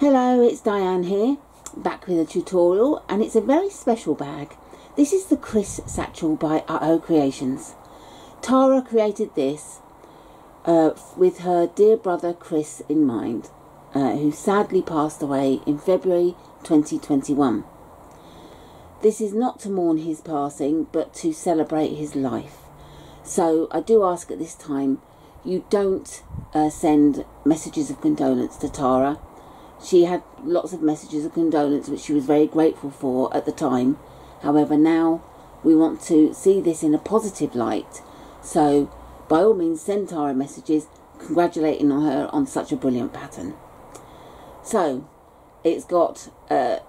Hello, it's Diane here, back with a tutorial, and it's a very special bag. This is the Chris Satchel by Uh-Oh Creations. Tara created this with her dear brother Chris in mind, who sadly passed away in February 2021. This is not to mourn his passing, but to celebrate his life. So I do ask at this time, you don't send messages of condolence to Tara. She had lots of messages of condolence, which she was very grateful for at the time. However, now we want to see this in a positive light. So, by all means, send Tara messages congratulating her on such a brilliant pattern. So, it's got a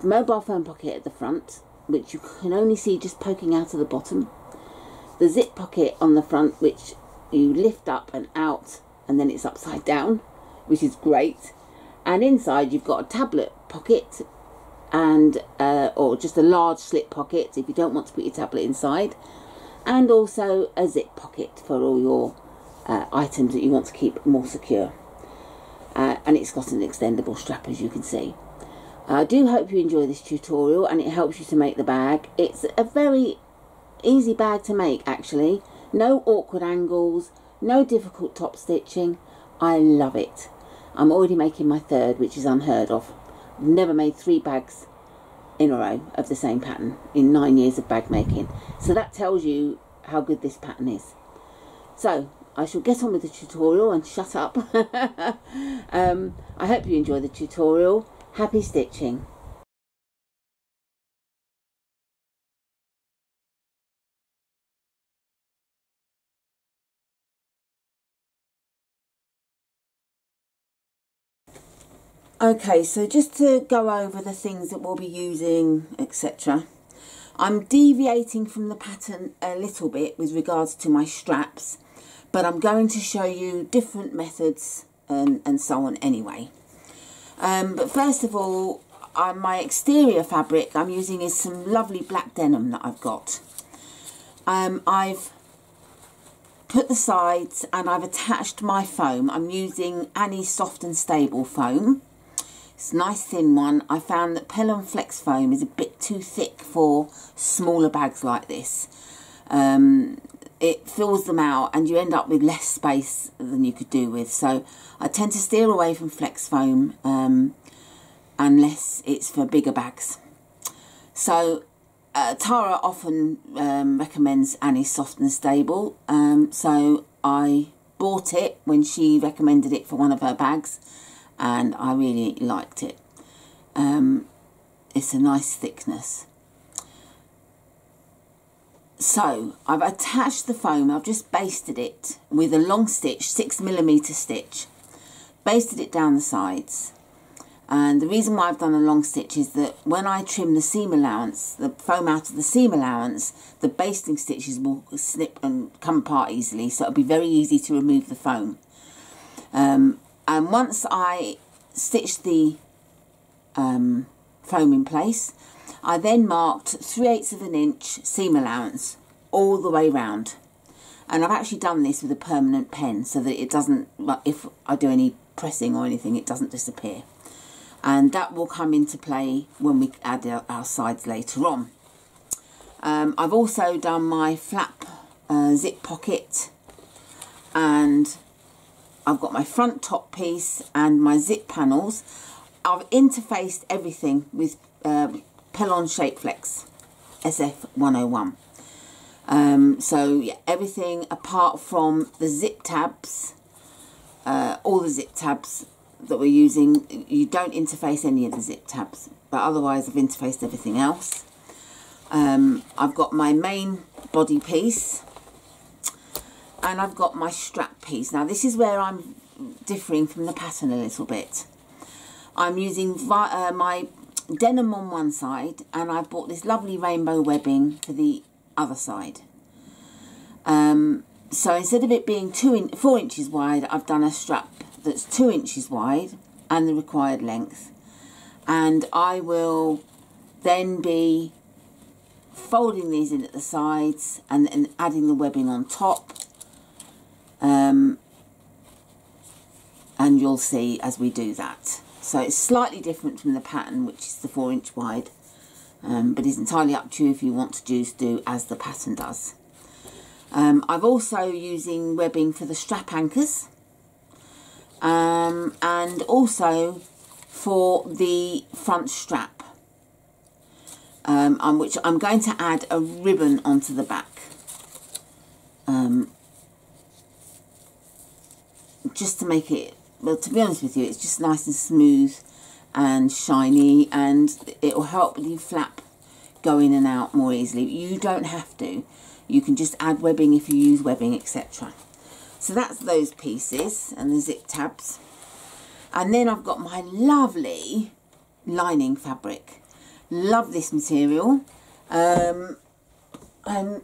mobile phone pocket at the front, which you can only see just poking out of the bottom. The zip pocket on the front, which you lift up and out, and then it's upside down, which is great. And inside you've got a tablet pocket and or just a large slip pocket if you don't want to put your tablet inside, and also a zip pocket for all your items that you want to keep more secure. And it's got an extendable strap, as you can see. I do hope you enjoy this tutorial and it helps you to make the bag. It's a very easy bag to make, actually. No awkward angles, no difficult top stitching. I love it. I'm already making my third, which is unheard of. I've never made 3 bags in a row of the same pattern in 9 years of bag making. So that tells you how good this pattern is. So I shall get on with the tutorial and shut up. I hope you enjoy the tutorial. Happy stitching. Okay, so just to go over the things that we'll be using, etc. I'm deviating from the pattern a little bit with regards to my straps, but I'm going to show you different methods and so on anyway. But first of all, my exterior fabric I'm using is some lovely black denim that I've got. I've put the sides and I've attached my foam. I'm using Annie's Soft and Stable foam. It's a nice thin one. I found that Pellon Flex foam is a bit too thick for smaller bags like this. It fills them out and you end up with less space than you could do with. So I tend to steer away from Flex foam unless it's for bigger bags. So Tara often recommends Annie's Soft and Stable. So I bought it when she recommended it for one of her bags. And I really liked it. It's a nice thickness. So I've attached the foam. I've just basted it with a long stitch, 6mm stitch. Basted it down the sides. And the reason why I've done a long stitch is that when I trim the seam allowance, the foam out of the seam allowance, the basting stitches will snip and come apart easily. So it'll be very easy to remove the foam. And once I stitched the foam in place, I then marked 3/8 of an inch seam allowance all the way round. And I've actually done this with a permanent pen so that it doesn't, if I do any pressing or anything, it doesn't disappear. And that will come into play when we add our sides later on. I've also done my flap zip pocket, and I've got my front top piece and my zip panels. I've interfaced everything with Pellon Shape Flex SF101. So yeah, everything apart from the zip tabs, all the zip tabs that we're using, you don't interface any of the zip tabs, but otherwise I've interfaced everything else. I've got my main body piece, and I've got my strap piece. Now this is where I'm differing from the pattern a little bit. I'm using my denim on one side, and I've bought this lovely rainbow webbing for the other side. So instead of it being 4 inches wide, I've done a strap that's 2 inches wide and the required length. And I will then be folding these in at the sides and adding the webbing on top. And you'll see as we do that. So it's slightly different from the pattern, which is the 4-inch wide, but it's entirely up to you if you want to do as the pattern does. I've also using webbing for the strap anchors, and also for the front strap, which I'm going to add a ribbon onto the back, just to make it, well, to be honest with you, it's just nice and smooth and shiny, and it will help the flap go in and out more easily. You don't have to. You can just add webbing if you use webbing, etc. So that's those pieces and the zip tabs. And then I've got my lovely lining fabric. Love this material. And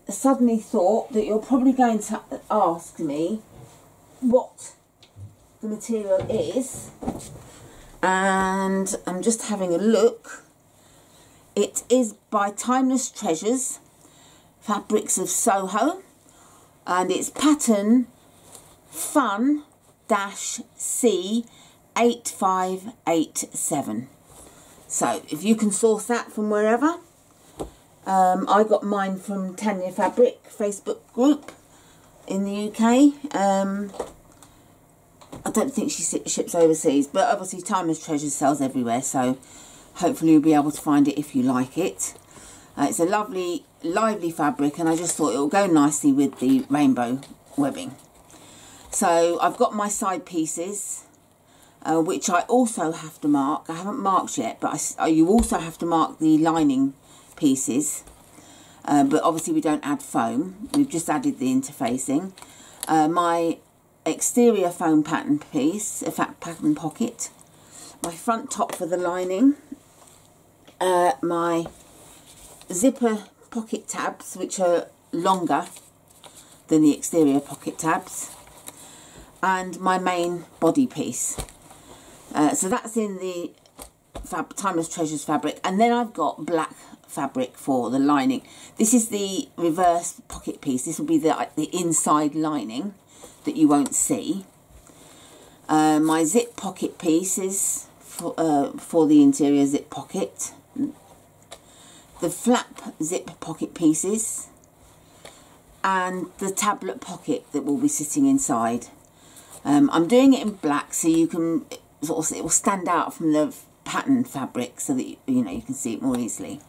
suddenly thought that you're probably going to ask me what the material is. And I'm just having a look. It is by Timeless Treasures, Fabrics of Soho, and it's pattern Fun-C8587. So if you can source that from wherever, I got mine from Tanya Fabric Facebook group in the UK. I don't think she ships overseas, but obviously Timeless Treasures sells everywhere, so hopefully you'll be able to find it if you like it. It's a lovely, lively fabric, and I just thought it will go nicely with the rainbow webbing. So I've got my side pieces, which I also have to mark. I haven't marked yet, but you also have to mark the lining pieces. But obviously we don't add foam. We've just added the interfacing. My exterior foam pattern piece, a pattern pocket. My front top for the lining. My zipper pocket tabs, which are longer than the exterior pocket tabs, and my main body piece. So that's in the Timeless Treasures fabric, and then I've got black fabric for the lining. This is the reverse pocket piece. This will be the inside lining that you won't see. My zip pocket pieces for the interior zip pocket. The flap zip pocket pieces, and the tablet pocket that will be sitting inside. I'm doing it in black so you can sort of, it will stand out from the pattern fabric so that you know you can see it more easily.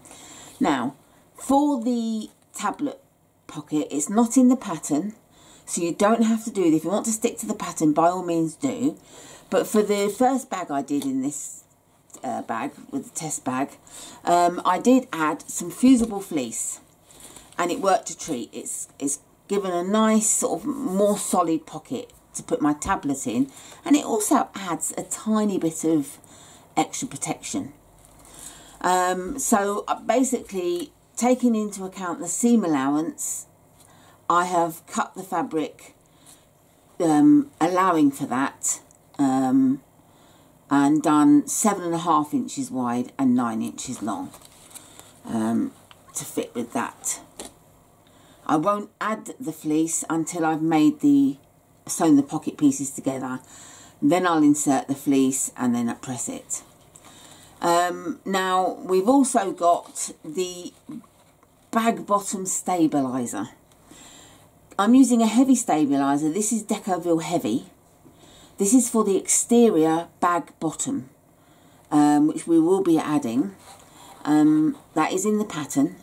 Now for the tablet pocket, it's not in the pattern, so you don't have to do it. If you want to stick to the pattern, by all means do. But for the first bag I did in this bag, with the test bag, I did add some fusible fleece, and it worked a treat. It's given a nice sort of more solid pocket to put my tablet in, and it also adds a tiny bit of extra protection. So basically, taking into account the seam allowance, I have cut the fabric allowing for that, and done 7.5 inches wide and 9 inches long to fit with that. I won't add the fleece until I've sewn the pocket pieces together. Then I'll insert the fleece and then press it. Now we've also got the bag bottom stabilizer. I'm using a heavy stabilizer. This is Decoville Heavy. This is for the exterior bag bottom, which we will be adding. That is in the pattern,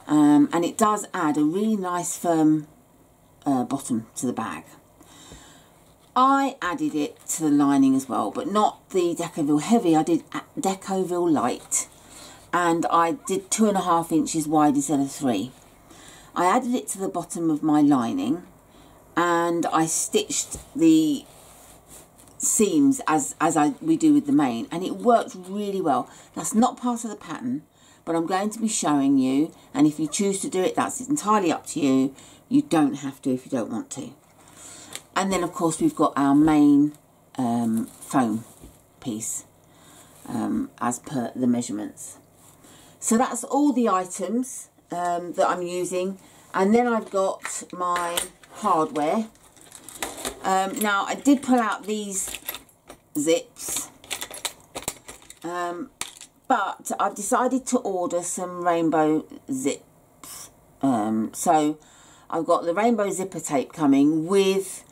and it does add a really nice firm bottom to the bag. I added it to the lining as well, but not the Decoville Heavy. I did Decoville Light, and I did 2.5 inches wide instead of 3. I added it to the bottom of my lining, and I stitched the seams as we do with the main, and it worked really well. That's not part of the pattern, but I'm going to be showing you, and if you choose to do it, that's entirely up to you. You don't have to if you don't want to. And then of course we've got our main foam piece as per the measurements. So that's all the items that I'm using, and then I've got my hardware. Now I did pull out these zips But I've decided to order some rainbow zips. So I've got the rainbow zipper tape coming with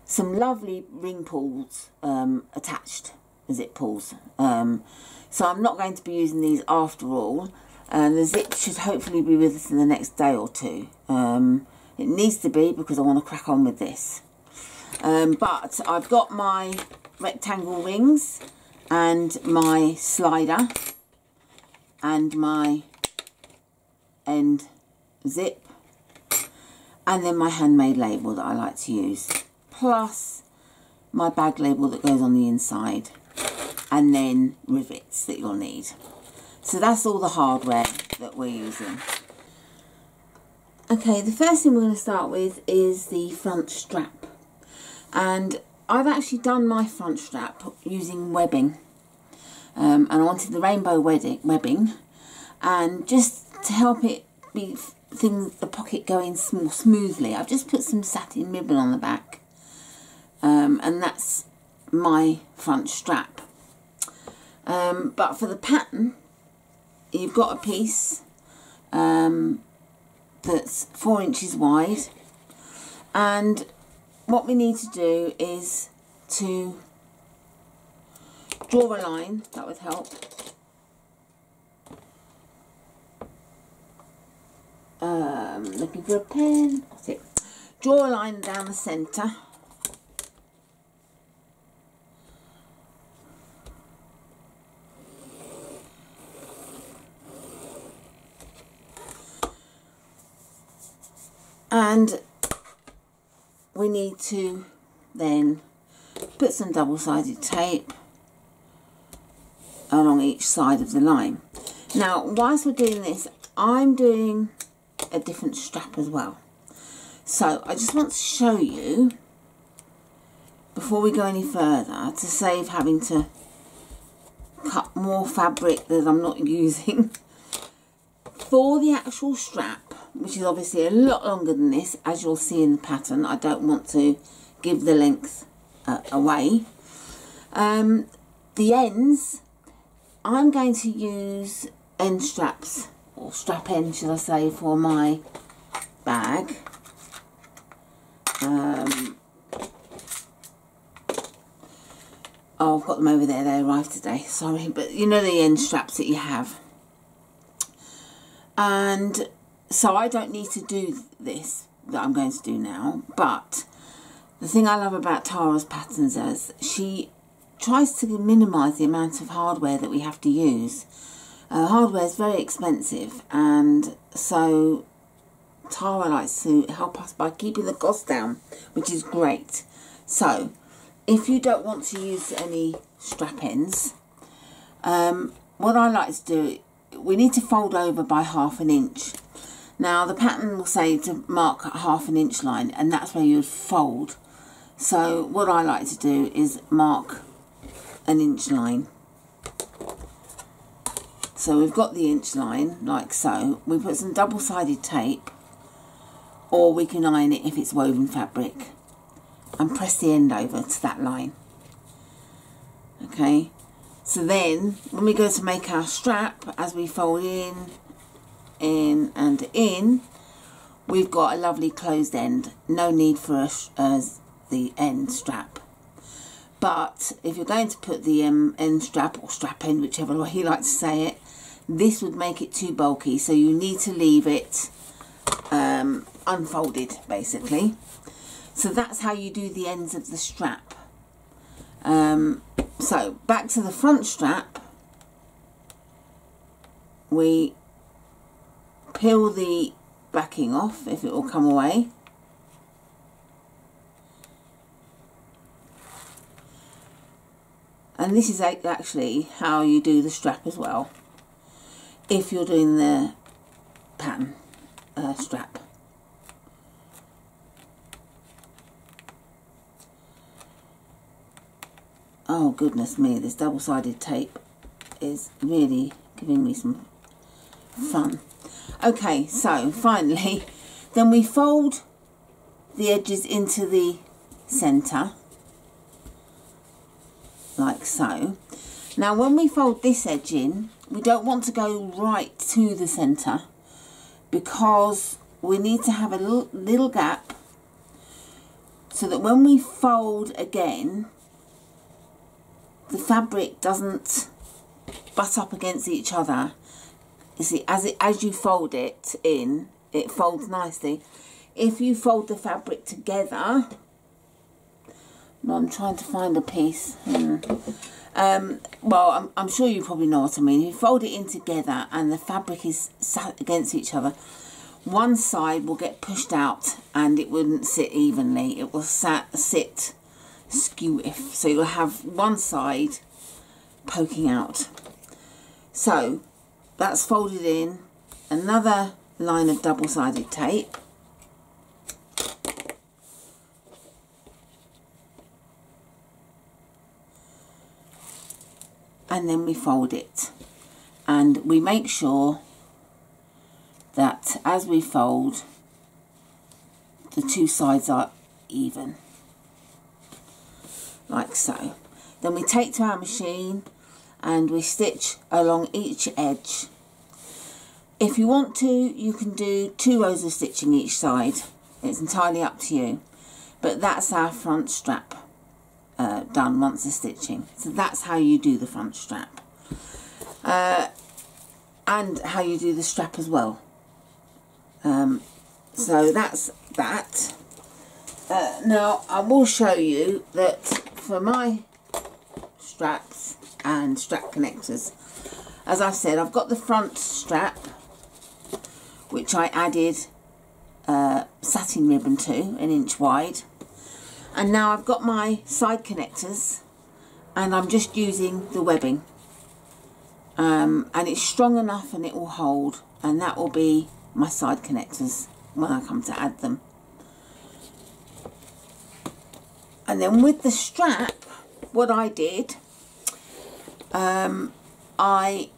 some lovely ring pulls attached, zip pulls. So I'm not going to be using these after all. The zip should hopefully be with us in the next day or two. It needs to be because I want to crack on with this. But I've got my rectangle rings and my slider and my end zip and then my handmade label that I like to use, plus my bag label that goes on the inside, and then rivets that you'll need. So that's all the hardware that we're using. Okay, the first thing we're going to start with is the front strap, and I've actually done my front strap using webbing, and I wanted the rainbow webbing, and just to help it be the pocket going more smoothly, I've just put some satin ribbon on the back, and that's my front strap. But for the pattern, you've got a piece that's 4 inches wide, and what we need to do is to draw a line. That would help. Looking for a pen. That's it. Draw a line down the centre. And we need to then put some double-sided tape along each side of the line. Now, whilst we're doing this, I'm doing a different strap as well. So I just want to show you, before we go any further, to save having to cut more fabric that I'm not using, for the actual strap, which is obviously a lot longer than this, as you'll see in the pattern. I don't want to give the length away. The ends, I'm going to use end straps, or strap ends should I say, for my bag. Oh, I've got them over there, they arrived today, sorry, but you know the end straps that you have. And so I don't need to do this that I'm going to do now, but the thing I love about Tara's patterns is she tries to minimise the amount of hardware that we have to use. Hardware is very expensive, and so Tara likes to help us by keeping the cost down, which is great. So if you don't want to use any strap ends, what I like to do, we need to fold over by 1/2 inch. Now the pattern will say to mark a 1/2 inch line, and that's where you would fold. So what I like to do is mark an inch line. So we've got the inch line like so. We put some double-sided tape, or we can iron it if it's woven fabric, and press the end over to that line. Okay, so then when we go to make our strap, as we fold in and in, we've got a lovely closed end. No need for the end strap. But if you're going to put the end strap, or strap end, whichever way you like to say it, this would make it too bulky, so you need to leave it unfolded, basically. So that's how you do the ends of the strap. So back to the front strap, we peel the backing off, if it will come away. And this is actually how you do the strap as well, if you're doing the pattern strap. Oh goodness me, this double-sided tape is really giving me some fun. Okay, so finally, then we fold the edges into the centre, like so. Now when we fold this edge in, we don't want to go right to the centre, because we need to have a little gap so that when we fold again, the fabric doesn't butt up against each other. You see, as you fold it in, it folds nicely. If you fold the fabric together, no, I'm trying to find a piece. Well, I'm sure you probably know what I mean. If you fold it in together and the fabric is sat against each other, one side will get pushed out and it wouldn't sit evenly. It will sit skew-if. So you'll have one side poking out. So that's folded in. Another line of double-sided tape. And then we fold it, and we make sure that as we fold, the two sides are even, like so. Then we take to our machine and we stitch along each edge. If you want to, you can do 2 rows of stitching each side. It's entirely up to you, but that's our front strap done once the stitching. So that's how you do the front strap, and how you do the strap as well. So that's that. Now I will show you that for my straps and strap connectors, as I've said, I've got the front strap, which I added satin ribbon to, 1 inch wide. And now I've got my side connectors, and I'm just using the webbing, and it's strong enough and it will hold, and that will be my side connectors when I come to add them. And then with the strap, what I did, I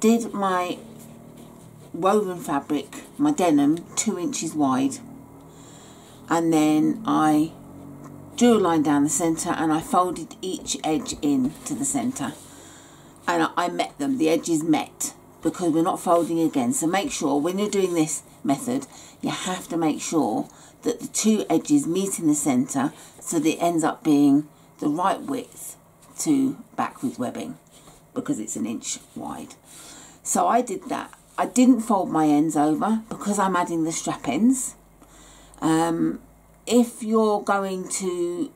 did my woven fabric, my denim, 2 inches wide. And then I drew a line down the centre and I folded each edge in to the centre. And I met them, the edges met, because we're not folding again. So make sure when you're doing this method, you have to make sure that the 2 edges meet in the centre, so that it ends up being the right width to back with webbing, because it's 1 inch wide. So I did that. I didn't fold my ends over because I'm adding the strap ends. If you're going to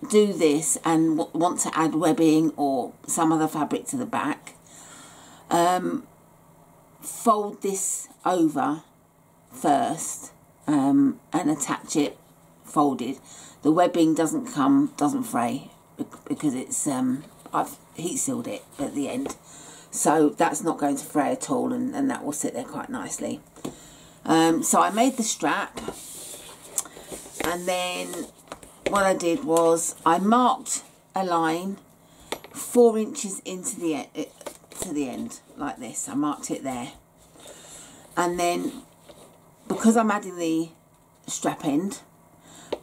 do this and want to add webbing or some other fabric to the back, fold this over first and attach it folded. The webbing doesn't fray because it's I've heat sealed it at the end, so that's not going to fray at all, and that will sit there quite nicely. So I made the strap, and then what I did was I marked a line 4 inches into the end like this. I marked it there, and then because I'm adding the strap end,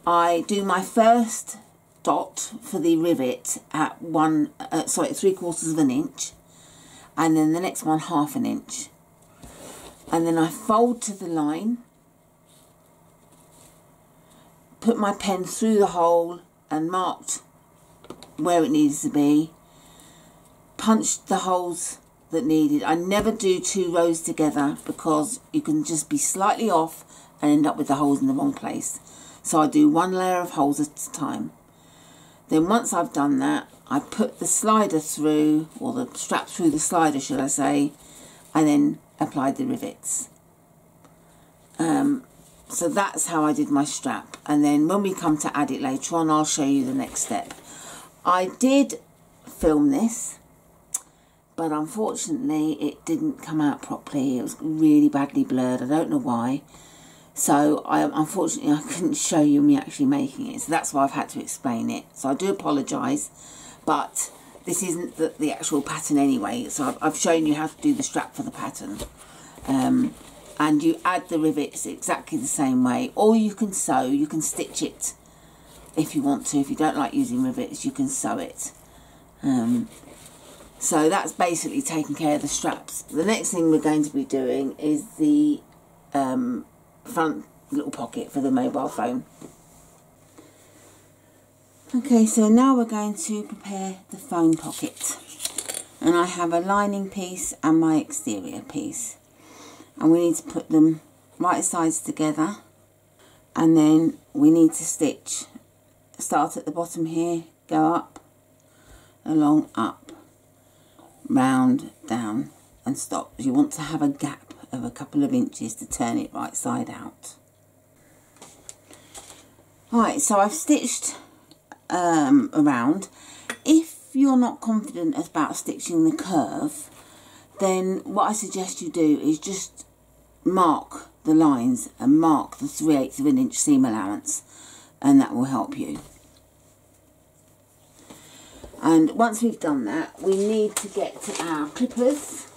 I do my first dot for the rivet at 3/4 of an inch, and then the next one 1/2 inch, and then I fold to the line, put my pen through the hole and marked where it needs to be, punched the holes that needed. I never do 2 rows together because you can just be slightly off and end up with the holes in the wrong place. So I do 1 layer of holes at a time. Then once I've done that, I put the slider through, or the strap through the slider should I say, and then applied the rivets. So that's how I did my strap, and then when we come to add it later on, I'll show you the next step. I did film this, but unfortunately it didn't come out properly. It was really badly blurred. I don't know why. So unfortunately I couldn't show you me actually making it. So that's why I've had to explain it. So I do apologise, but this isn't the actual pattern anyway. So I've shown you how to do the strap for the pattern. And you add the rivets exactly the same way. Or you can sew, you can stitch it if you want to. If you don't like using rivets, you can sew it. So that's basically taking care of the straps. The next thing we're going to be doing is the front little pocket for the mobile phone. Okay, so now we're going to prepare the phone pocket. And I have a lining piece and my exterior piece. And we need to put them right sides together. And then we need to stitch. Start at the bottom here, go up, along, up, round, down and stop. You want to have a gap of a couple of inches to turn it right side out. Alright, so I've stitched around. If you're not confident about stitching the curve, then what I suggest you do is just mark the lines and mark the 3/8 of an inch seam allowance, and that will help you. And once we've done that, we need to get to our clippers,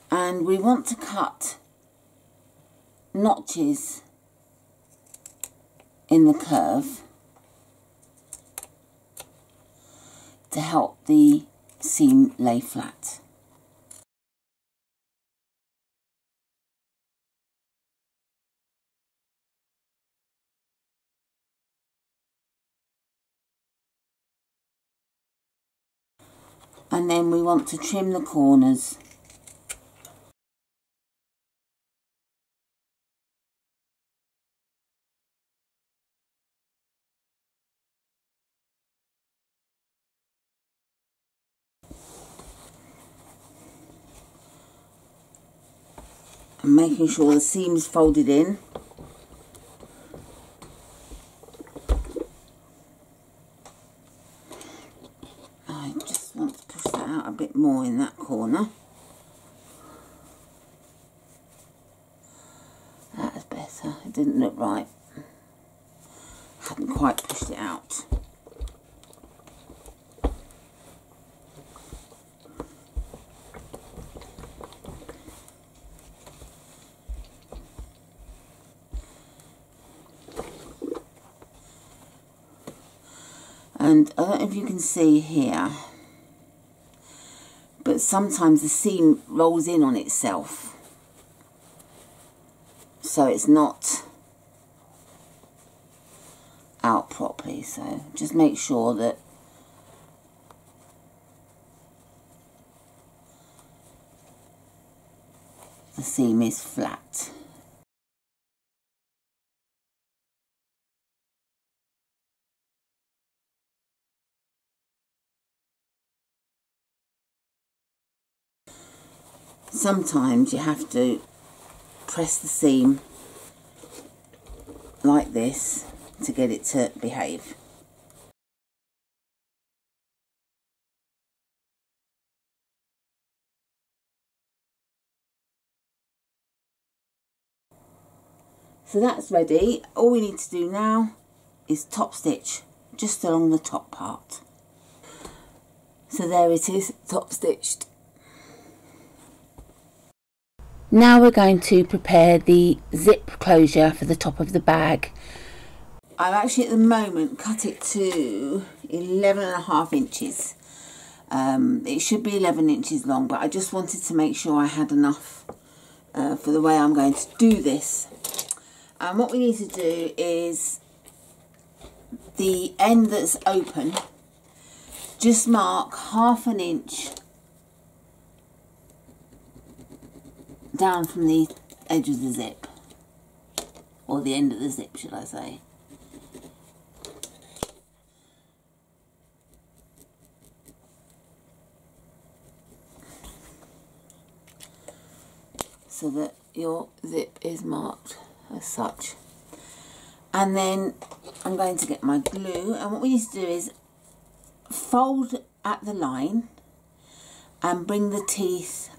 and we want to cut notches in the curve to help the seam lay flat. And then we want to trim the corners. And making sure the seam is folded in. I just want to push that out a bit more in that corner. That's better. It didn't look right. Hadn't quite pushed it out. And I don't know if you can see here, but sometimes the seam rolls in on itself, so it's not out properly. So just make sure that the seam is flat. Sometimes you have to press the seam like this to get it to behave. So that's ready. All we need to do now is top stitch just along the top part. So there it is, top stitched. Now we're going to prepare the zip closure for the top of the bag. I've actually at the moment cut it to 11.5 inches. It should be 11 inches long, but I just wanted to make sure I had enough for the way I'm going to do this. And what we need to do is the end that's open, just mark 1/2 inch down from the edge of the zip, or the end of the zip should I say. So that your zip is marked as such. And then I'm going to get my glue, and what we need to do is fold at the line and bring the teeth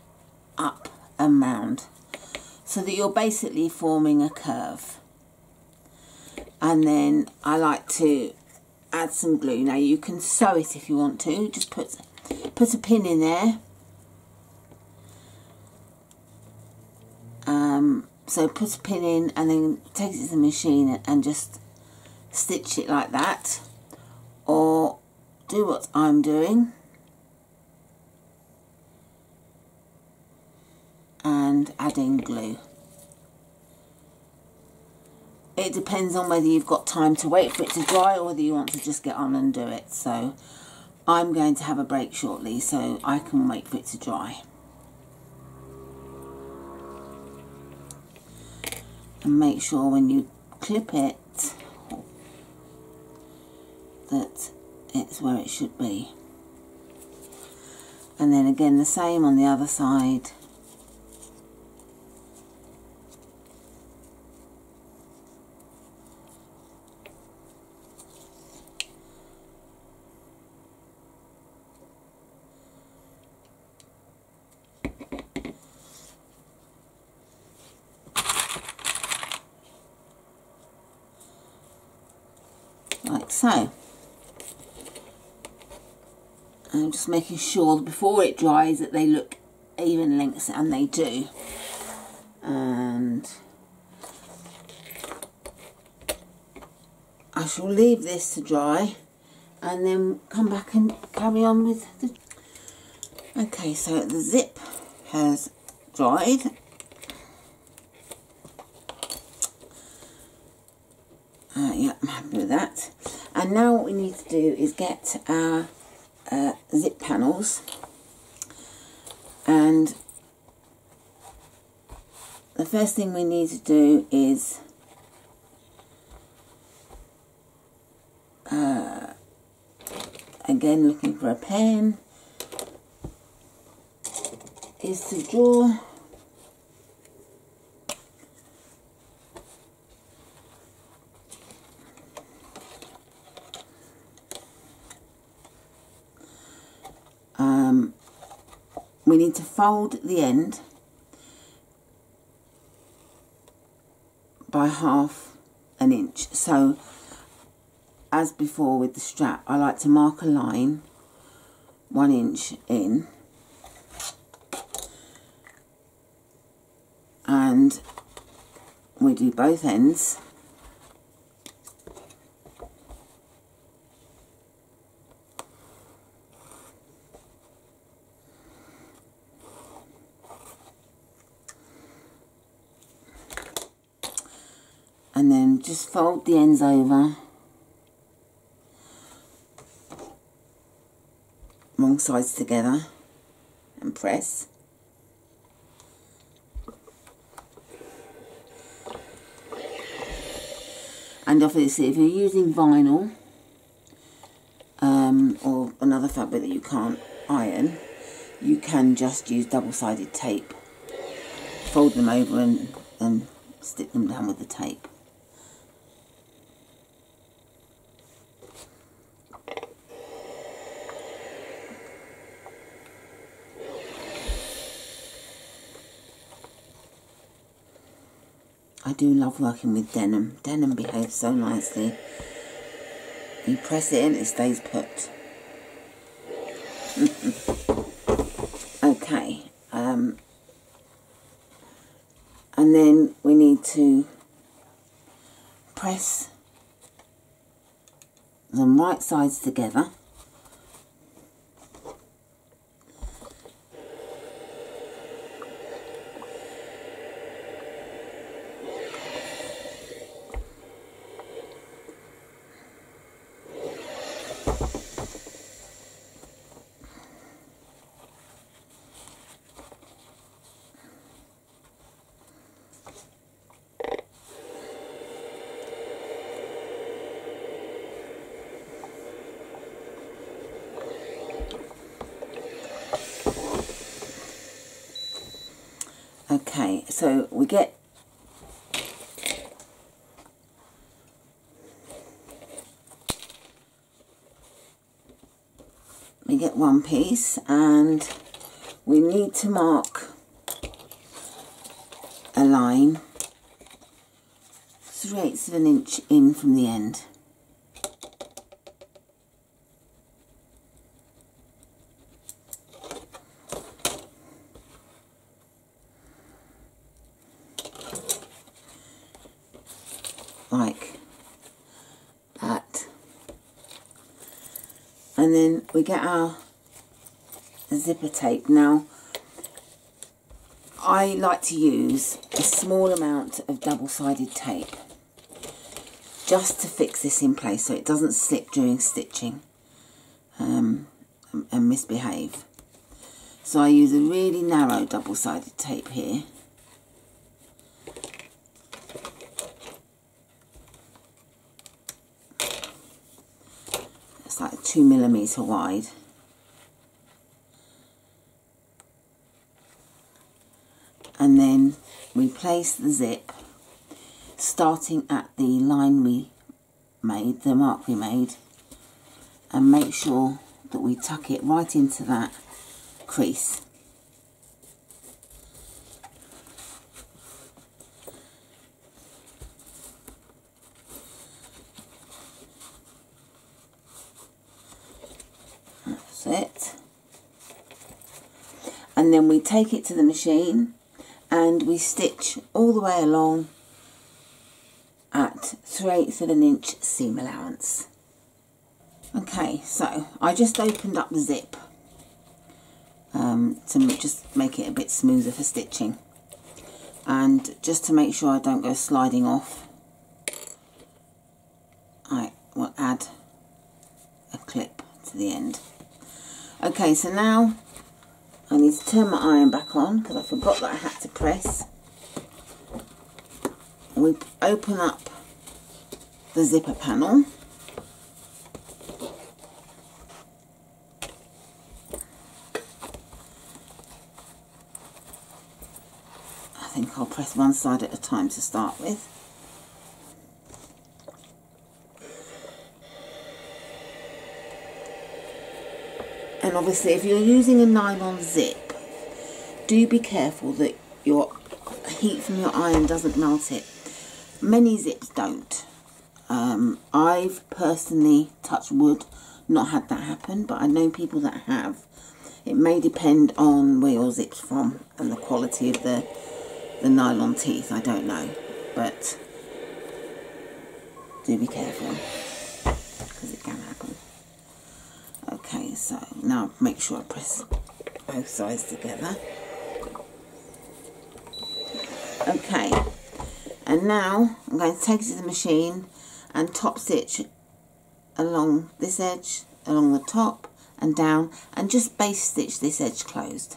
up and round so that you're basically forming a curve. And then I like to add some glue. Now you can sew it if you want to, just put a pin in there. So put a pin in and then take it to the machine and just stitch it like that, or do what I'm doing and adding glue. It depends on whether you've got time to wait for it to dry or whether you want to just get on and do it. So I'm going to have a break shortly so I can wait for it to dry. And make sure when you clip it that it's where it should be. And then again the same on the other side. Like so. I'm just making sure before it dries that they look even lengths, and they do. And I shall leave this to dry and then come back and carry on with the... Okay, so the zip has dried. Yeah, I'm happy with that. And now what we need to do is get our zip panels, and the first thing we need to do is again looking for a pen, is to draw we need to fold the end by ½ an inch. So as before with the strap, I like to mark a line 1 inch in, and we do both ends. And then just fold the ends over, wrong sides together, and press. And obviously if you're using vinyl or another fabric that you can't iron, you can just use double-sided tape. Fold them over and stick them down with the tape. I do love working with denim. Denim behaves so nicely. You press it in, it stays put. Okay. And then we need to press them right sides together. Okay, so we get one piece, and we need to mark a line 3/8 of an inch in from the end. Like that. And then we get our zipper tape. Now, I like to use a small amount of double-sided tape just to fix this in place so it doesn't slip during stitching and misbehave. So I use a really narrow double-sided tape here. It's like 2mm wide. And then we place the zip starting at the line we made, the mark we made, and make sure that we tuck it right into that crease. That's it. And then we take it to the machine and we stitch all the way along at 3/8 of an inch seam allowance. Okay, so I just opened up the zip to just make it a bit smoother for stitching, and just to make sure I don't go sliding off, I will add a clip to the end. Okay, so now I need to turn my iron back on because I forgot that I had to press. We open up the zipper panel. I think I'll press one side at a time to start with. And obviously if you're using a nylon zip, do be careful that your heat from your iron doesn't melt it. Many zips don't. I've personally, touched wood, not had that happen, but I know people that have. It may depend on where your zip's from and the quality of the nylon teeth, I don't know, but do be careful because it can happen. Okay, so now make sure I press both sides together. Okay, and now I'm going to take it to the machine and top stitch along this edge, along the top and down, and just base stitch this edge closed.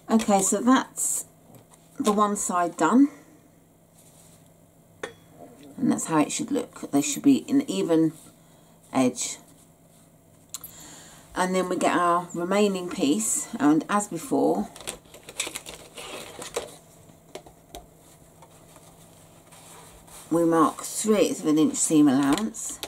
Okay, so that's the one side done, and that's how it should look. They should be an even edge. And then we get our remaining piece, and as before, we mark 3/8 of an inch seam allowance.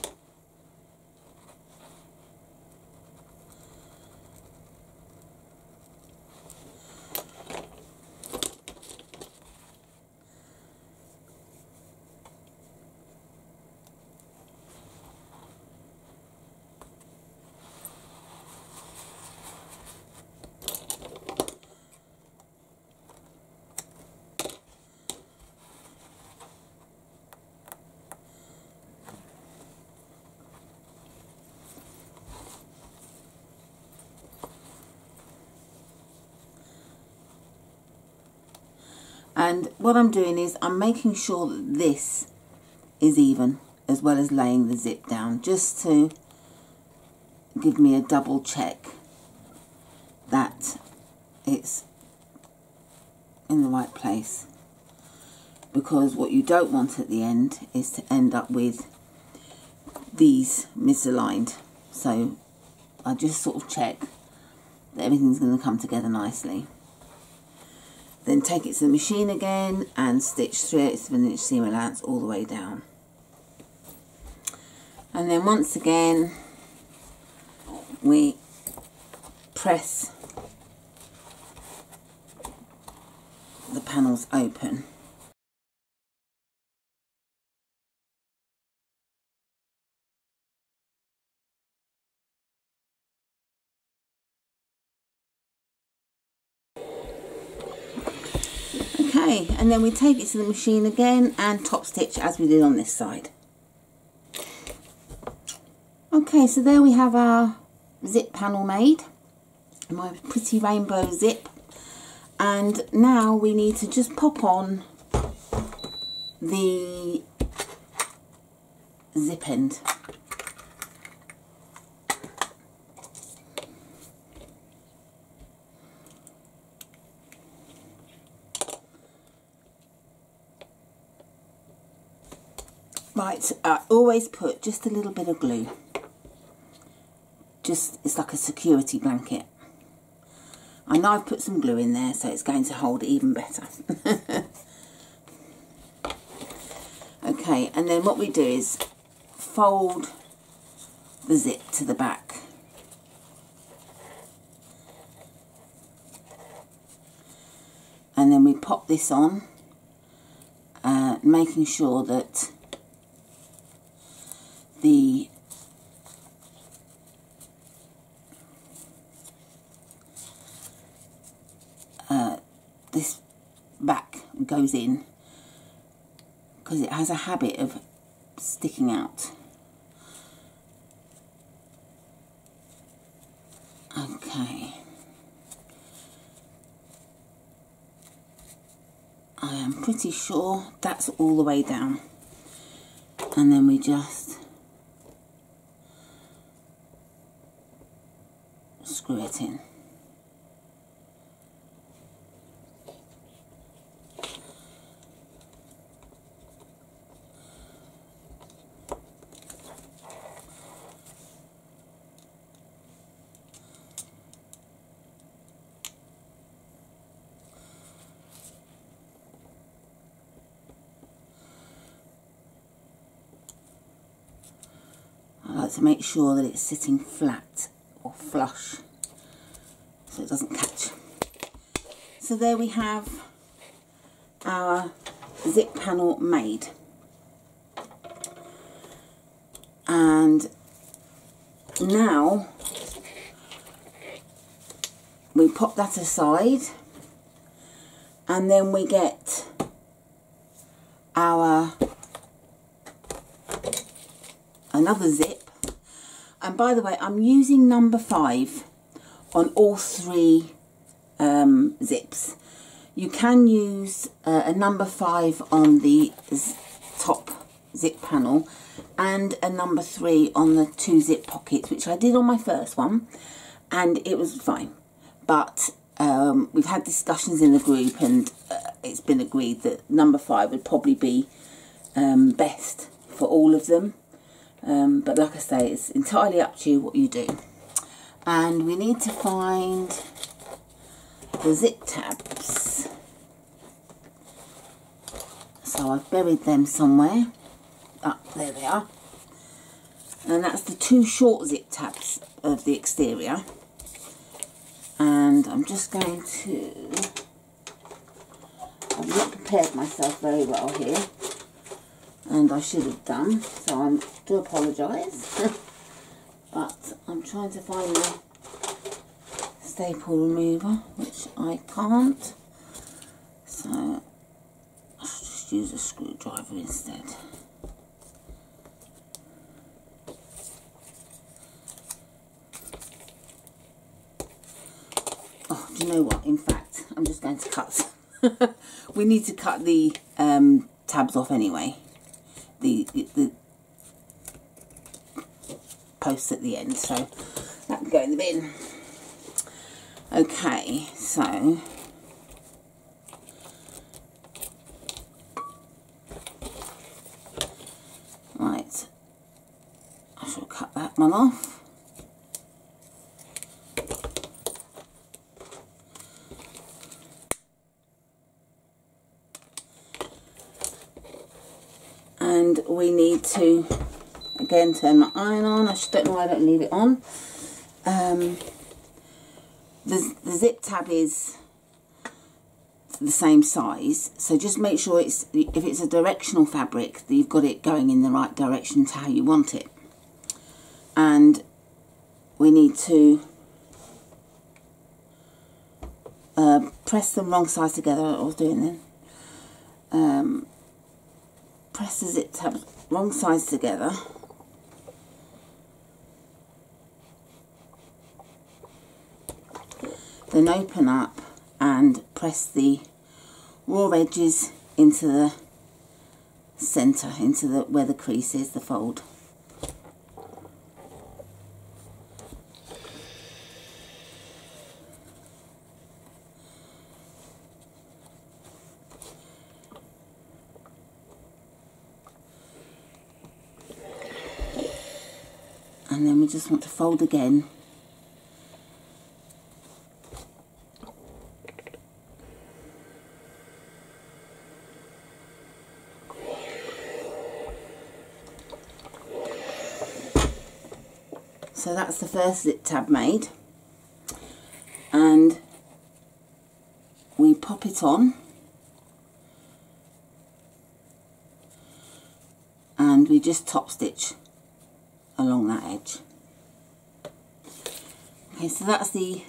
And what I'm doing is I'm making sure that this is even, as well as laying the zip down, just to give me a double check that it's in the right place. Because what you don't want at the end is to end up with these misaligned. So I just sort of check that everything's going to come together nicely. Then take it to the machine again and stitch 3/8 of an inch seam allowance all the way down. And then once again we press the panels open. Okay, and then we take it to the machine again and top stitch as we did on this side. Okay, so there we have our zip panel made, my pretty rainbow zip, and now we need to just pop on the zip end. Right, I always put just a little bit of glue. Just, it's like a security blanket. I know I've put some glue in there, so it's going to hold even better. Okay, and then what we do is fold the zip to the back. And then we pop this on, making sure that the this back goes in, because it has a habit of sticking out. Okay, I am pretty sure that's all the way down, and then we just screw it in. I like to make sure that it's sitting flat or flush so it doesn't catch. So there we have our zip panel made, and now we pop that aside, and then we get our another zip. And by the way, I'm using number 5 on all 3 zips. You can use a number 5 on the top zip panel and a number 3 on the 2 zip pockets, which I did on my first one, and it was fine. But we've had discussions in the group, and it's been agreed that number 5 would probably be best for all of them. But like I say, it's entirely up to you what you do. And we need to find the zip tabs. So I've buried them somewhere. Ah, there they are. And that's the 2 short zip tabs of the exterior. And I'm just going to... I've not prepared myself very well here, and I should have done, so I do apologise. But I'm trying to find the staple remover, which I can't, so I'll just use a screwdriver instead. Oh, do you know what? In fact, I'm just going to cut. We need to cut the tabs off anyway. The posts at the end, so that can go in the bin. Okay, so right, I shall cut that one off. And we need to again turn my iron on. I just don't know why I don't leave it on. The zip tab is the same size, so just make sure if it's a directional fabric, that you've got it going in the right direction to how you want it. And we need to press them wrong sides together. What I was doing then. Press the zip tabs wrong sides together, then open up and press the raw edges into the centre, into the where the crease is, the fold. And then we just want to fold again. So that's the first zip tab made, and we pop it on and we just top stitch along that edge. Okay, so that's the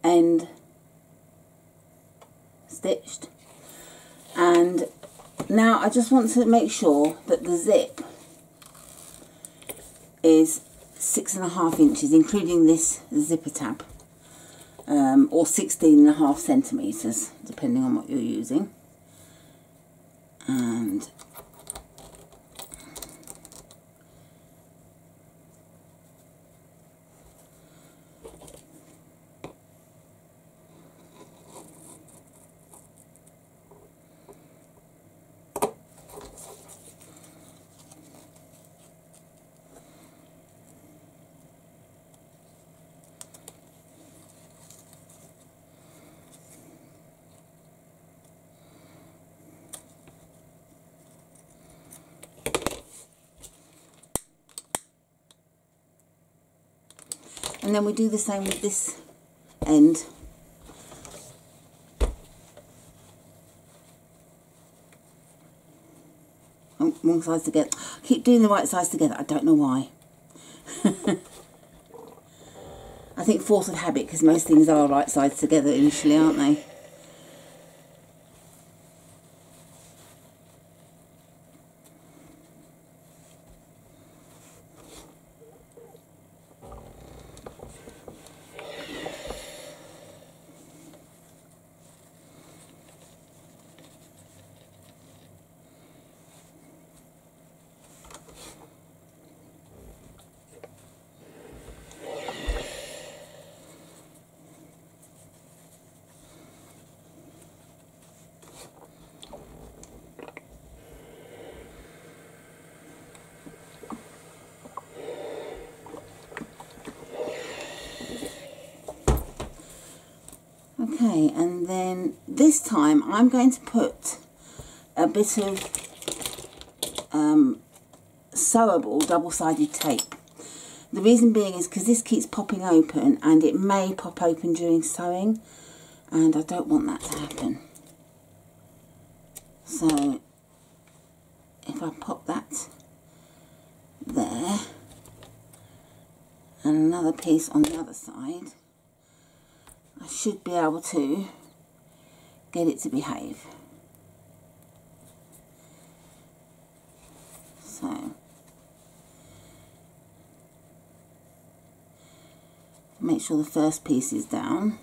end stitched, and now I just want to make sure that the zip is 6.5 inches, including this zipper tab, or 16.5 centimetres, depending on what you're using. And then we do the same with this end. Oh, wrong sides together. I keep doing the right sides together. I don't know why. I think force of habit, because most things are right sides together initially, aren't they? Okay, and then this time I'm going to put a bit of sewable double-sided tape. The reason being is because this keeps popping open, and it may pop open during sewing, and I don't want that to happen. So if I pop that there and another piece on the other side, I should be able to get it to behave. So make sure the first piece is down,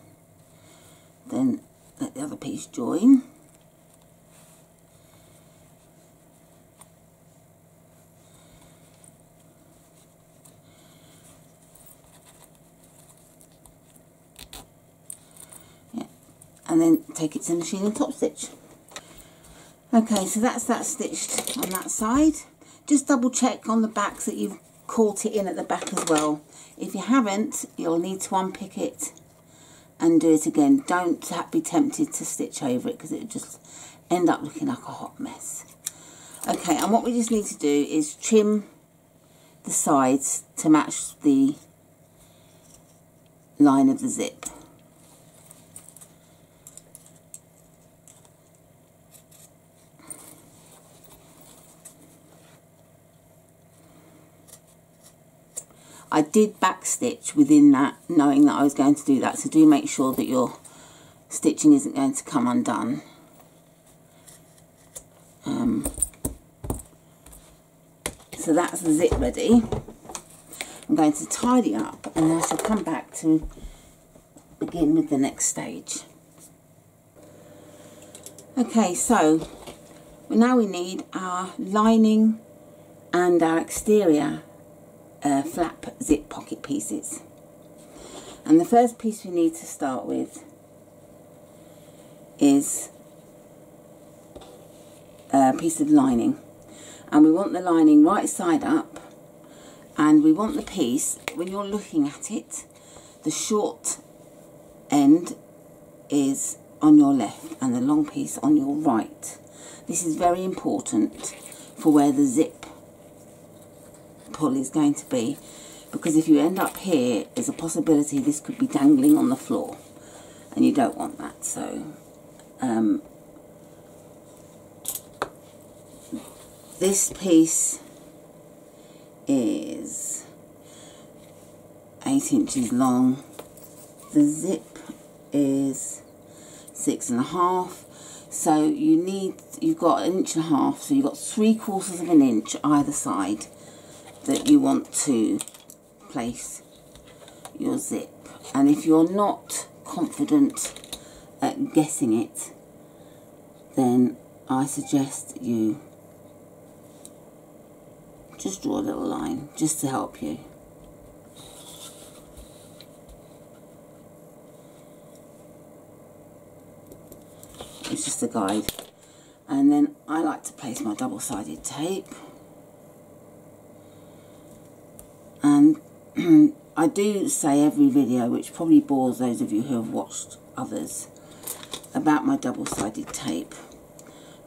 then let the other piece join. And then take it to the machine and top stitch. Okay, so that's that stitched on that side. Just double check on the backs that you've caught it in at the back as well. If you haven't, you'll need to unpick it and do it again. Don't be tempted to stitch over it, because it will just end up looking like a hot mess. Okay, and what we just need to do is trim the sides to match the line of the zip. I did back stitch within that, knowing that I was going to do that, so do make sure that your stitching isn't going to come undone. So that's the zip ready. I'm going to tidy up, and I shall come back to begin with the next stage. Okay, so now we need our lining and our exterior flap zip pocket pieces. And the first piece we need to start with is a piece of lining, and we want the lining right side up, and we want the piece, when you're looking at it, the short end is on your left and the long piece on your right. This is very important for where the zip pull is going to be, because if you end up here, there's a possibility this could be dangling on the floor, and you don't want that. So this piece is 8 inches long. The zip is 6.5. So you've got 1.5 inches, so you've got 3/4 of an inch either side that you want to place your zip. And if you're not confident at guessing it, then I suggest you just draw a little line just to help you. It's just a guide. And then I like to place my double-sided tape. And I do say every video, which probably bores those of you who have watched others, about my double-sided tape.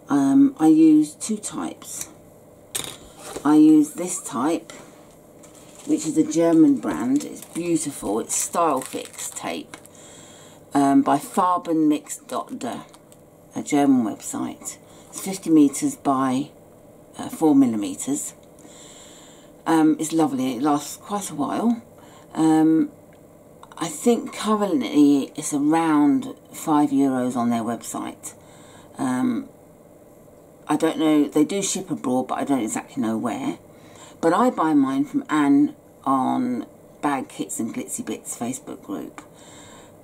I use two types. I use this type, which is a German brand. It's beautiful. It's Style Fix tape by Farbenmix.de, a German website. It's 50 meters by 4 millimeters. It's lovely. It lasts quite a while. I think currently it's around €5 on their website. I don't know, they do ship abroad, but I don't exactly know where. But I buy mine from Anne on Bag Kits and Glitzy Bits Facebook group.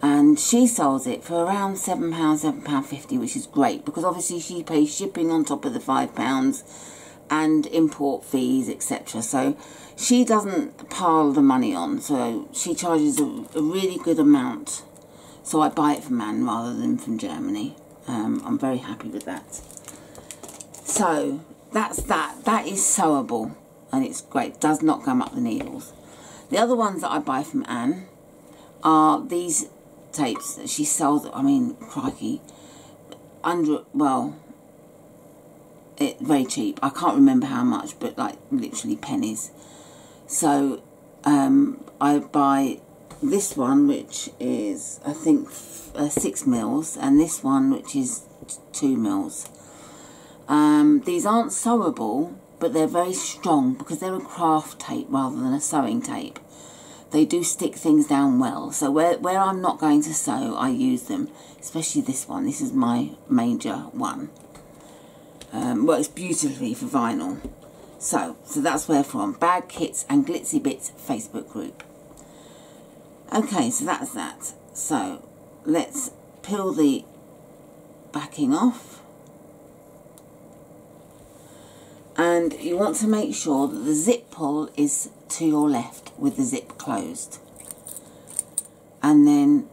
And she sells it for around £7, £7.50, which is great, because obviously she pays shipping on top of the £5 and import fees, etc. So she doesn't pile the money on, so she charges a really good amount. So I buy it from Anne rather than from Germany. I'm very happy with that. So that's that. That is sewable, and it's great. It does not gum up the needles. The other ones that I buy from Anne are these tapes that she sells. I mean, crikey, very cheap. I can't remember how much, but like literally pennies. So I buy this one, which is I think 6 mils, and this one, which is 2 mils. These aren't sewable, but they're very strong because they're a craft tape rather than a sewing tape. They do stick things down well. So where I'm not going to sew, I use them. Especially this one. This is my major one. Works beautifully for vinyl. So that's where from. Bag Kits and Glitzy Bits Facebook group. Okay, so that's that. So let's peel the backing off. And you want to make sure that the zip pull is to your left with the zip closed. And then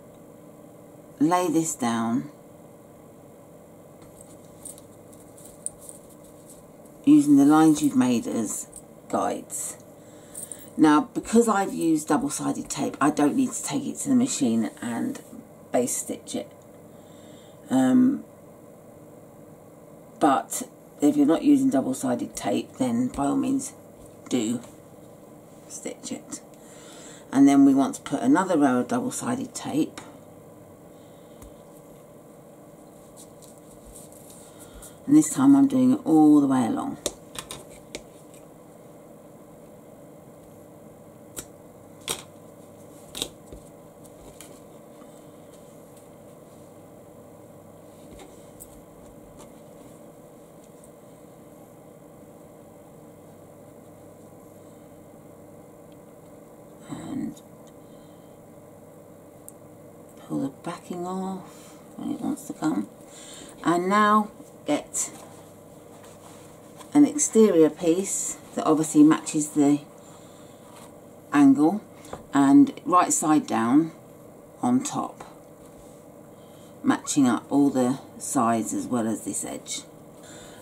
lay this down using the lines you've made as guides. Now, because I've used double-sided tape, I don't need to take it to the machine and base stitch it. But if you're not using double-sided tape, then by all means do stitch it. And then we want to put another row of double-sided tape. And this time I'm doing it all the way along. pull the backing off when it wants to come. And now get an exterior piece that obviously matches the angle, and right side down on top, matching up all the sides as well as this edge.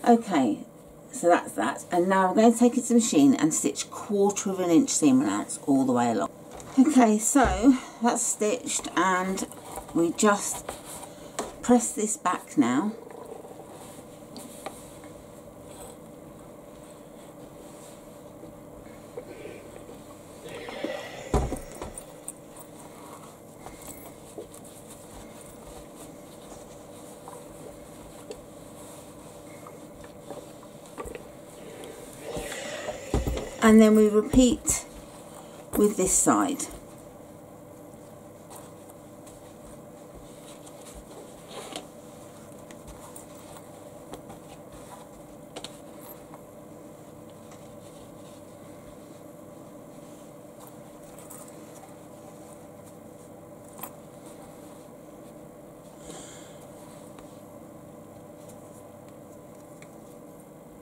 Okay, so that's that, and now I'm going to take it to the machine and stitch 1/4 inch seam allowance all the way along. Okay, so that's stitched, and we just press this back now. And then we repeat with this side.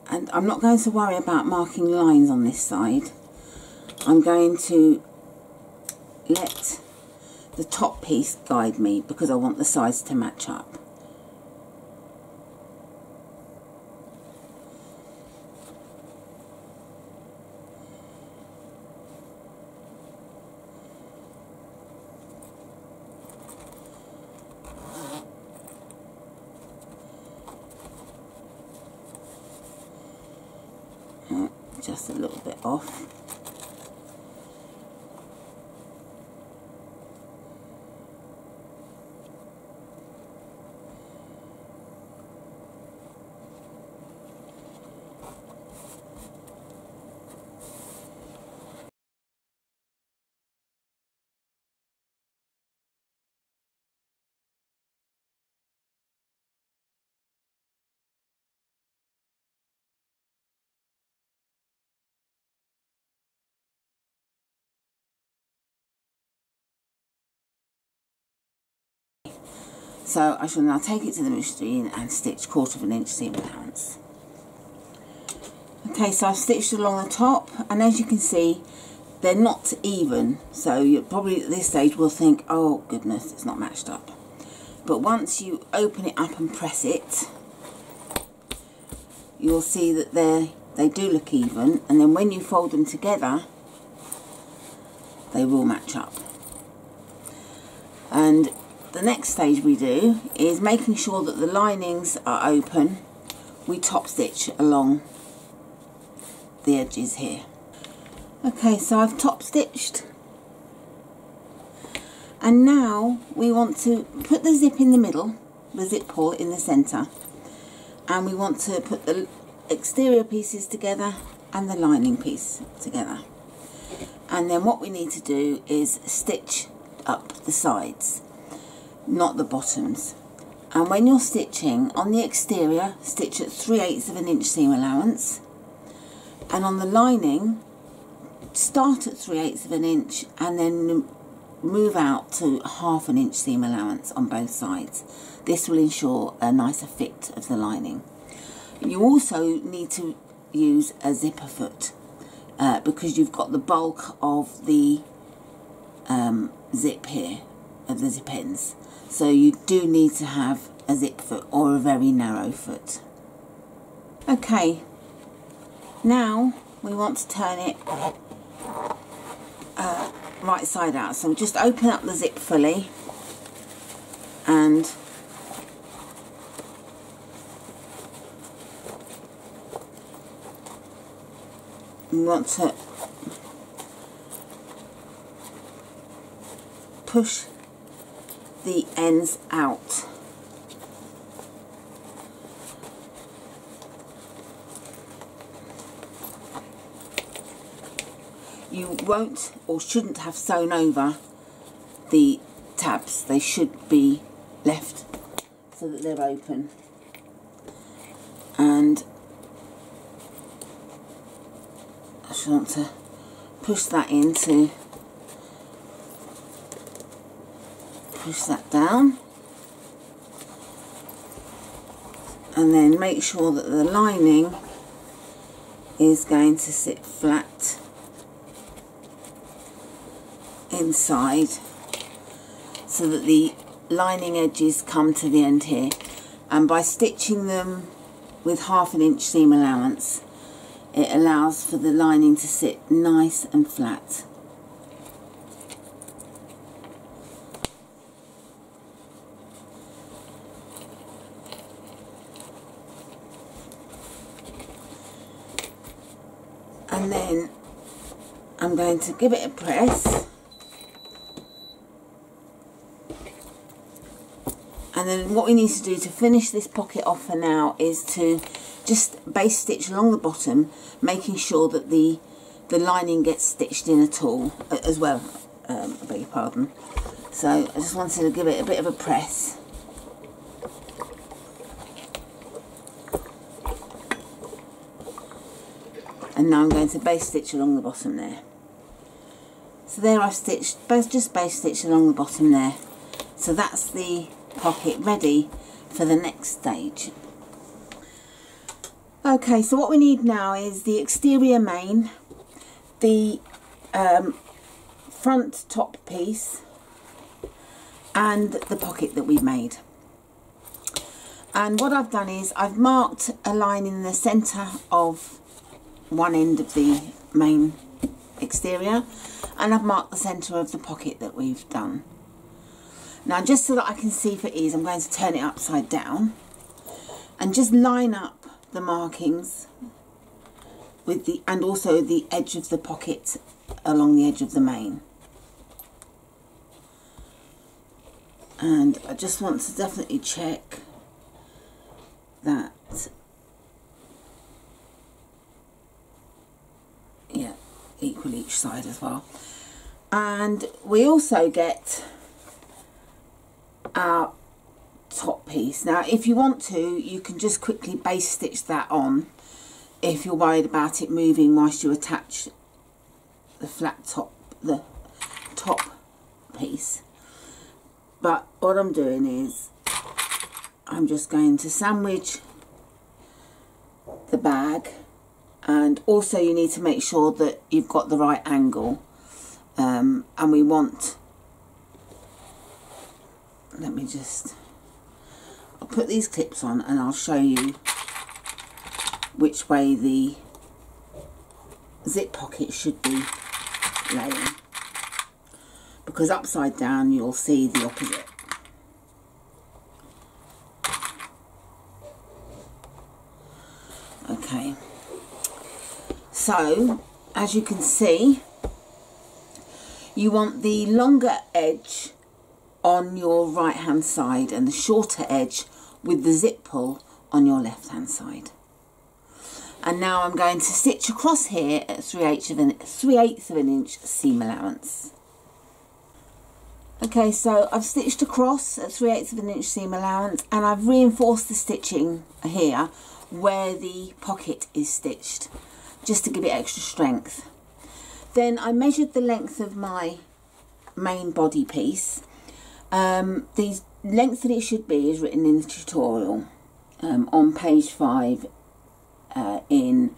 And I'm not going to worry about marking lines on this side. I'm going to let the top piece guide me because I want the sides to match up. Just a little bit off. So I shall now take it to the machine and stitch 1/4 inch seam allowance. Okay, so I've stitched along the top, and as you can see, they're not even. So you probably at this stage will think, oh goodness, it's not matched up. But once you open it up and press it, you'll see that they do look even, and then when you fold them together, they will match up. And the next stage we do is making sure that the linings are open. We top stitch along the edges here. Okay, so I've top stitched, and now we want to put the zip in the middle, the zip pull in the centre, and we want to put the exterior pieces together and the lining piece together. And then what we need to do is stitch up the sides, not the bottoms. And when you're stitching on the exterior, stitch at 3/8 inch seam allowance, and on the lining start at 3/8 inch and then move out to 1/2 inch seam allowance on both sides. This will ensure a nicer fit of the lining. You also need to use a zipper foot because you've got the bulk of the zip here, of the zip ends. So you do need to have a zip foot or a very narrow foot. Okay, now we want to turn it right side out. So just open up the zip fully, and we want to push the ends out. You won't or shouldn't have sewn over the tabs. They should be left so that they're open. And I just want to push that into push that down, and then make sure that the lining is going to sit flat inside so that the lining edges come to the end here. And by stitching them with 1/2 inch seam allowance, it allows for the lining to sit nice and flat. And then I'm going to give it a press, and then what we need to do to finish this pocket off for now is to just base stitch along the bottom, making sure that the lining gets stitched in at all as well. I beg your pardon. So I just wanted to give it a bit of a press. And now I'm going to base stitch along the bottom there. So there I've stitched, just base stitched along the bottom there. So that's the pocket ready for the next stage. Okay, so what we need now is the exterior main, the front top piece, and the pocket that we've made. And what I've done is I've marked a line in the centre of one end of the main exterior, and I've marked the centre of the pocket that we've done. Now, just so that I can see for ease, I'm going to turn it upside down and just line up the markings with the, and also the edge of the pocket along the edge of the main. And I just want to definitely check that, yeah, equal each side as well. And we also get our top piece. Now, if you want to, you can just quickly base stitch that on if you're worried about it moving whilst you attach the the top piece. But what I'm doing is I'm just going to sandwich the bag, and also you need to make sure that you've got the right angle, and we want, let me just, I'll put these clips on and I'll show you which way the zip pocket should be laying, because upside down you'll see the opposite. Okay, so as you can see, you want the longer edge on your right hand side and the shorter edge with the zip pull on your left hand side. And now I'm going to stitch across here at 3/8 of an inch seam allowance. Okay, so I've stitched across at 3/8 of an inch seam allowance, and I've reinforced the stitching here where the pocket is stitched, just to give it extra strength. Then I measured the length of my main body piece. The length that it should be is written in the tutorial on page 5 in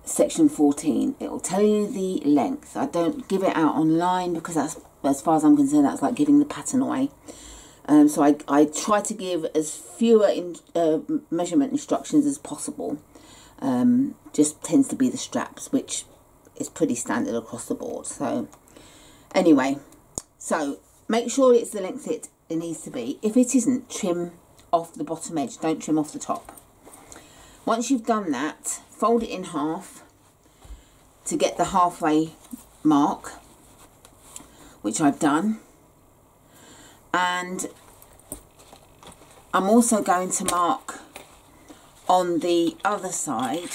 section 14. It will tell you the length. I don't give it out online because that's, as far as I'm concerned, that's like giving the pattern away. So I try to give as fewer measurement instructions as possible. Just tends to be the straps, which is pretty standard across the board. So anyway, so make sure it's the length it needs to be. If it isn't, trim off the bottom edge, don't trim off the top. Once you've done that, fold it in half to get the halfway mark, which I've done. And I'm also going to mark on the other side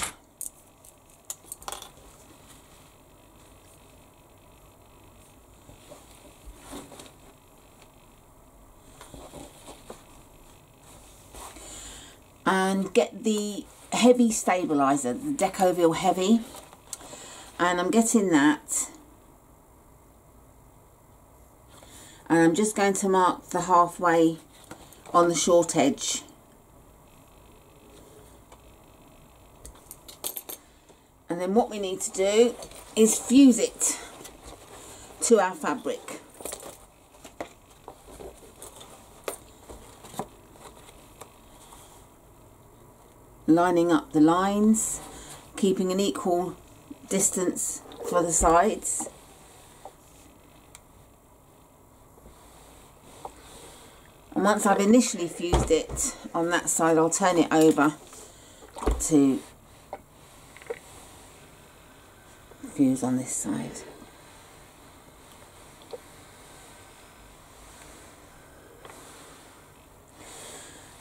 and get the heavy stabilizer, the Decovil Heavy, and I'm getting that, And I'm just going to mark the halfway on the short edge. And then what we need to do is fuse it to our fabric. Lining up the lines, keeping an equal distance for the sides. And once I've initially fused it on that side, I'll turn it over to fuse on this side.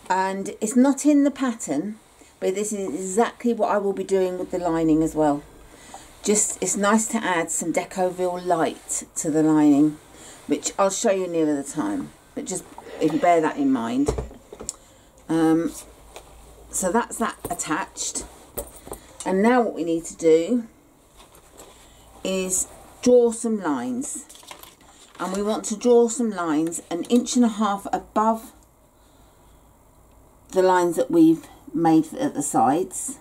And it's not in the pattern, but this is exactly what I will be doing with the lining as well. Just, it's nice to add some Decoville light to the lining, which I'll show you nearer the time, but just if you bear that in mind. So that's that attached. And now what we need to do is draw some lines. And we want to draw some lines 1.5 inches above the lines that we've made at the sides.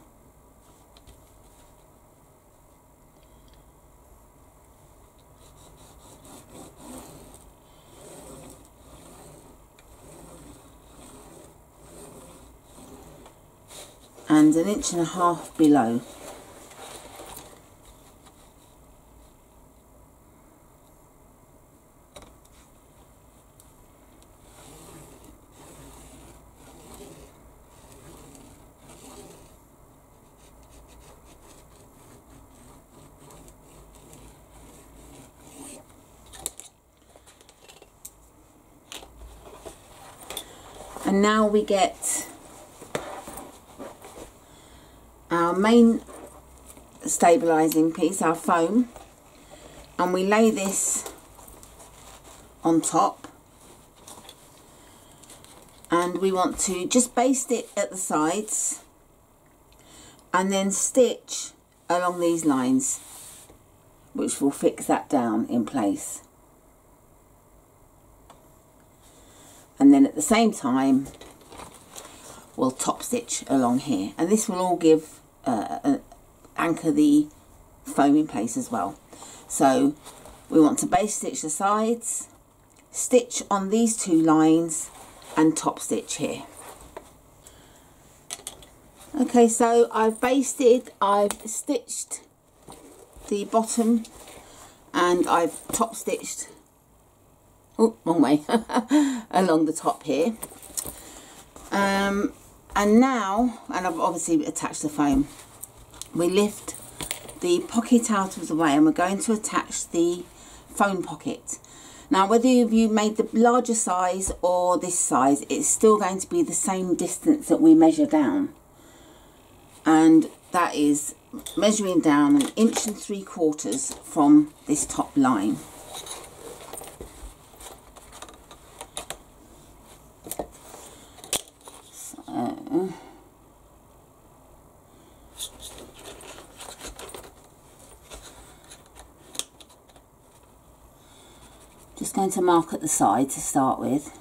And 1.5 inches below. And now we get our main stabilising piece, our foam, and we lay this on top, and we want to just baste it at the sides and then stitch along these lines, which will fix that down in place. And then at the same time we'll top stitch along here, and this will all give anchor the foam in place as well. So we want to base stitch the sides, stitch on these 2 lines and top stitch here. Okay, so I've basted, I've stitched the bottom, and I've top stitched, oh, wrong way, along the top here. And now, and I've obviously attached the foam, we lift the pocket out of the way and we're going to attach the foam pocket. Now, whether you made the larger size or this size, it's still going to be the same distance that we measure down. And that is measuring down 1.75 inches from this top line. Just going to mark at the side to start with.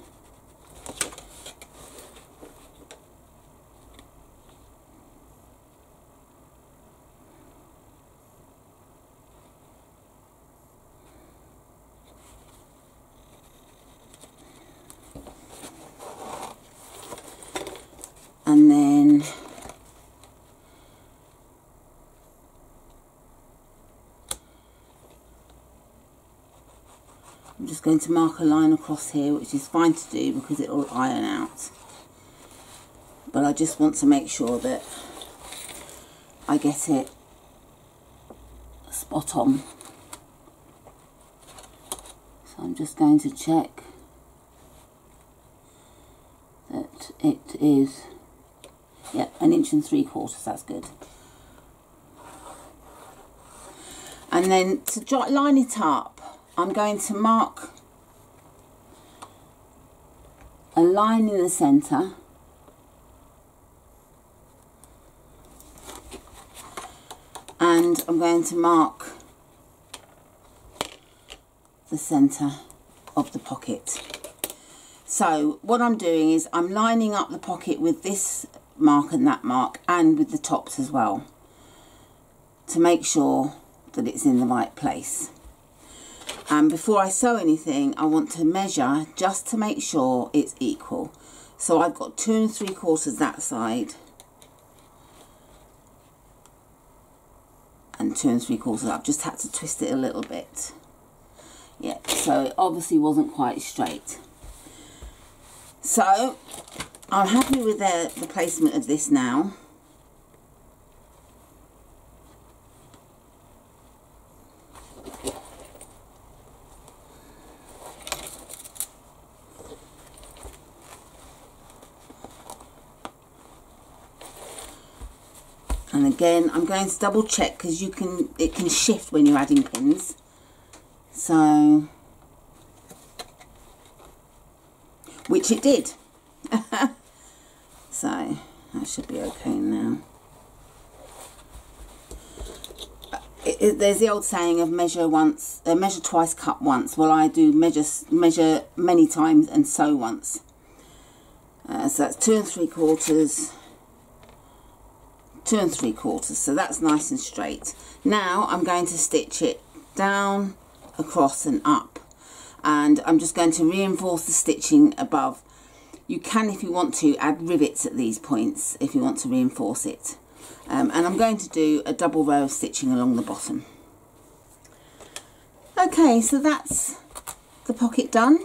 And then I'm just going to mark a line across here, which is fine to do because it will iron out. But I just want to make sure that I get it spot on. So I'm just going to check that it is, yeah, 1.75 inches, that's good. And then to line it up, I'm going to mark a line in the centre, and I'm going to mark the centre of the pocket. So what I'm doing is I'm lining up the pocket with this mark and that mark, and with the tops as well, to make sure that it's in the right place. And before I sew anything, I want to measure just to make sure it's equal. So I've got 2 3/4 that side and 2 3/4. I've just had to twist it a little bit. Yeah, so it obviously wasn't quite straight. So I'm happy with the placement of this now. And again, I'm going to double check, because it can shift when you're adding pins. So, which it did. So that should be okay now. There's the old saying of measure twice, cut once. Well, I do measure many times and sew once. So that's 2 3/4. 2 3/4, so that's nice and straight. Now I'm going to stitch it down, across and up, and I'm just going to reinforce the stitching above. You can, if you want to, add rivets at these points if you want to reinforce it. And I'm going to do a double row of stitching along the bottom. Okay, so that's the pocket done.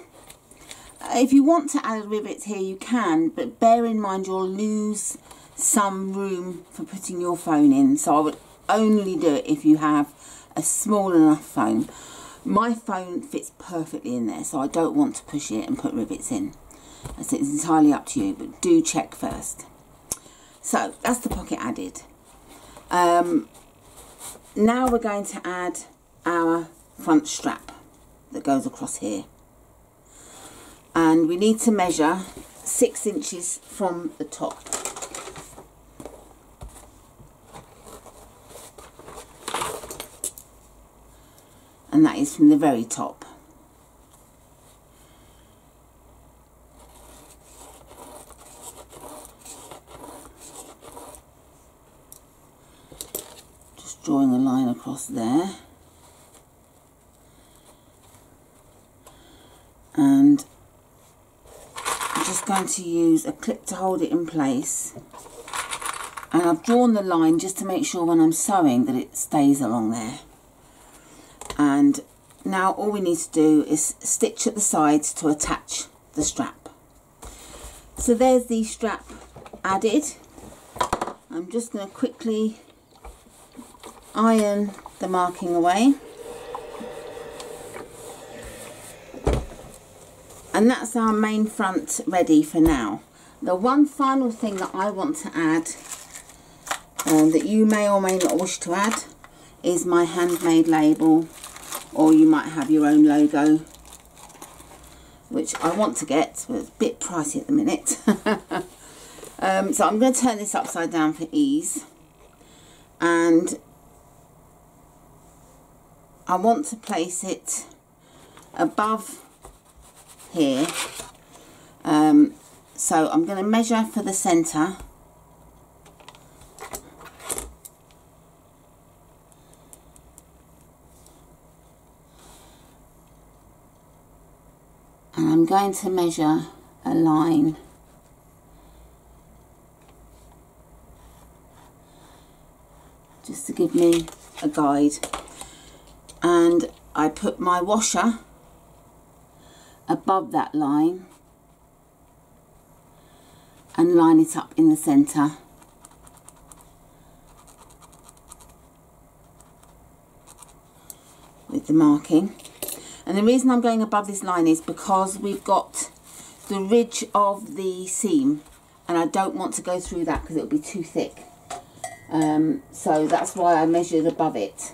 If you want to add rivets here, you can, but bear in mind you'll lose some room for putting your phone in, so I would only do it if you have a small enough phone. My phone fits perfectly in there, so I don't want to push it and put rivets in. So it's entirely up to you, but do check first. So that's the pocket added. Now we're going to add our front strap that goes across here, and we need to measure 6 inches from the top. And that is from the very top. Just drawing a line across there. And I'm just going to use a clip to hold it in place. And I've drawn the line just to make sure when I'm sewing that it stays along there. And now all we need to do is stitch at the sides to attach the strap. So there's the strap added. I'm just going to quickly iron the marking away. And that's our main front ready for now. The one final thing that I want to add, that you may or may not wish to add, is my handmade label, or you might have your own logo, which I want to get, but it's a bit pricey at the minute. So I'm going to turn this upside down for ease, and I want to place it above here. So I'm going to measure for the centre. And I'm going to measure a line just to give me a guide. And I put my washer above that line and line it up in the centre. With the marking. And the reason I'm going above this line is because we've got the ridge of the seam, and I don't want to go through that because it'll be too thick. So that's why I measured above it.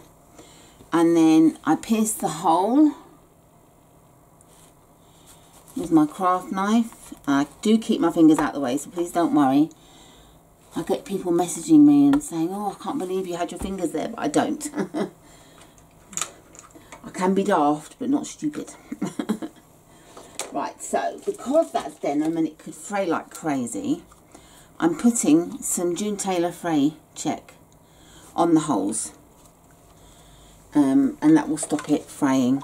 And then I pierced the hole with my craft knife. I do keep my fingers out of the way, so please don't worry. I get people messaging me and saying, oh, I can't believe you had your fingers there, but I don't. I can be daft, but not stupid. Right, so because that's denim and it could fray like crazy, I'm putting some June Taylor Fray Check on the holes, and that will stop it fraying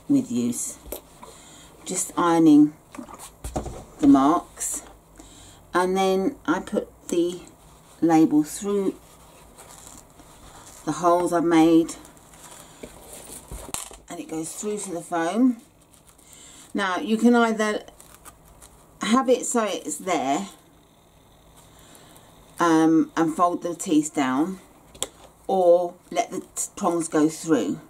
with use. Just ironing the marks, and then I put the label through the holes I've made, and it goes through to the foam. Now you can either have it so it's there and fold the teeth down, or let the prongs go through.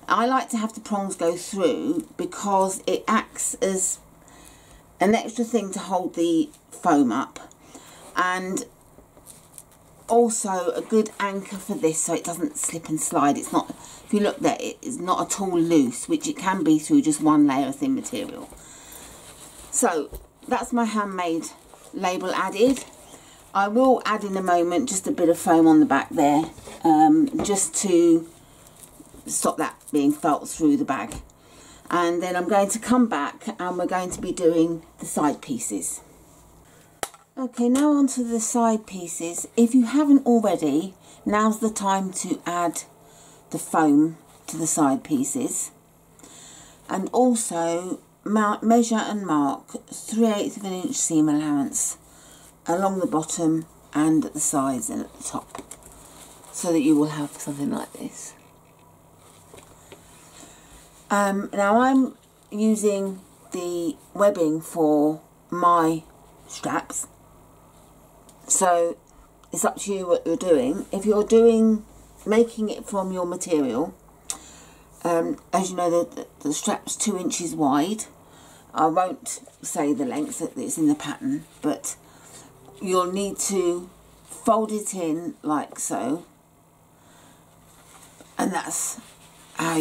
I like to have the prongs go through because it acts as an extra thing to hold the foam up, and also a good anchor for this so it doesn't slip and slide. It's not, if you look there, it's not at all loose, which it can be through just one layer of thin material. So that's my handmade label added. I will add in a moment just a bit of foam on the back there, just to stop that being felt through the bag. And then I'm going to come back and we're going to be doing the side pieces. Okay, now onto the side pieces. If you haven't already, now's the time to add the foam to the side pieces. And also measure and mark 3/8 of an inch seam allowance along the bottom and at the sides and at the top, so that you will have something like this. Now I'm using the webbing for my straps, so it's up to you what you're doing. If you're making it from your material, as you know, the strap's 2 inches wide. I won't say the length that it's in the pattern, but you'll need to fold it in like so, and that's how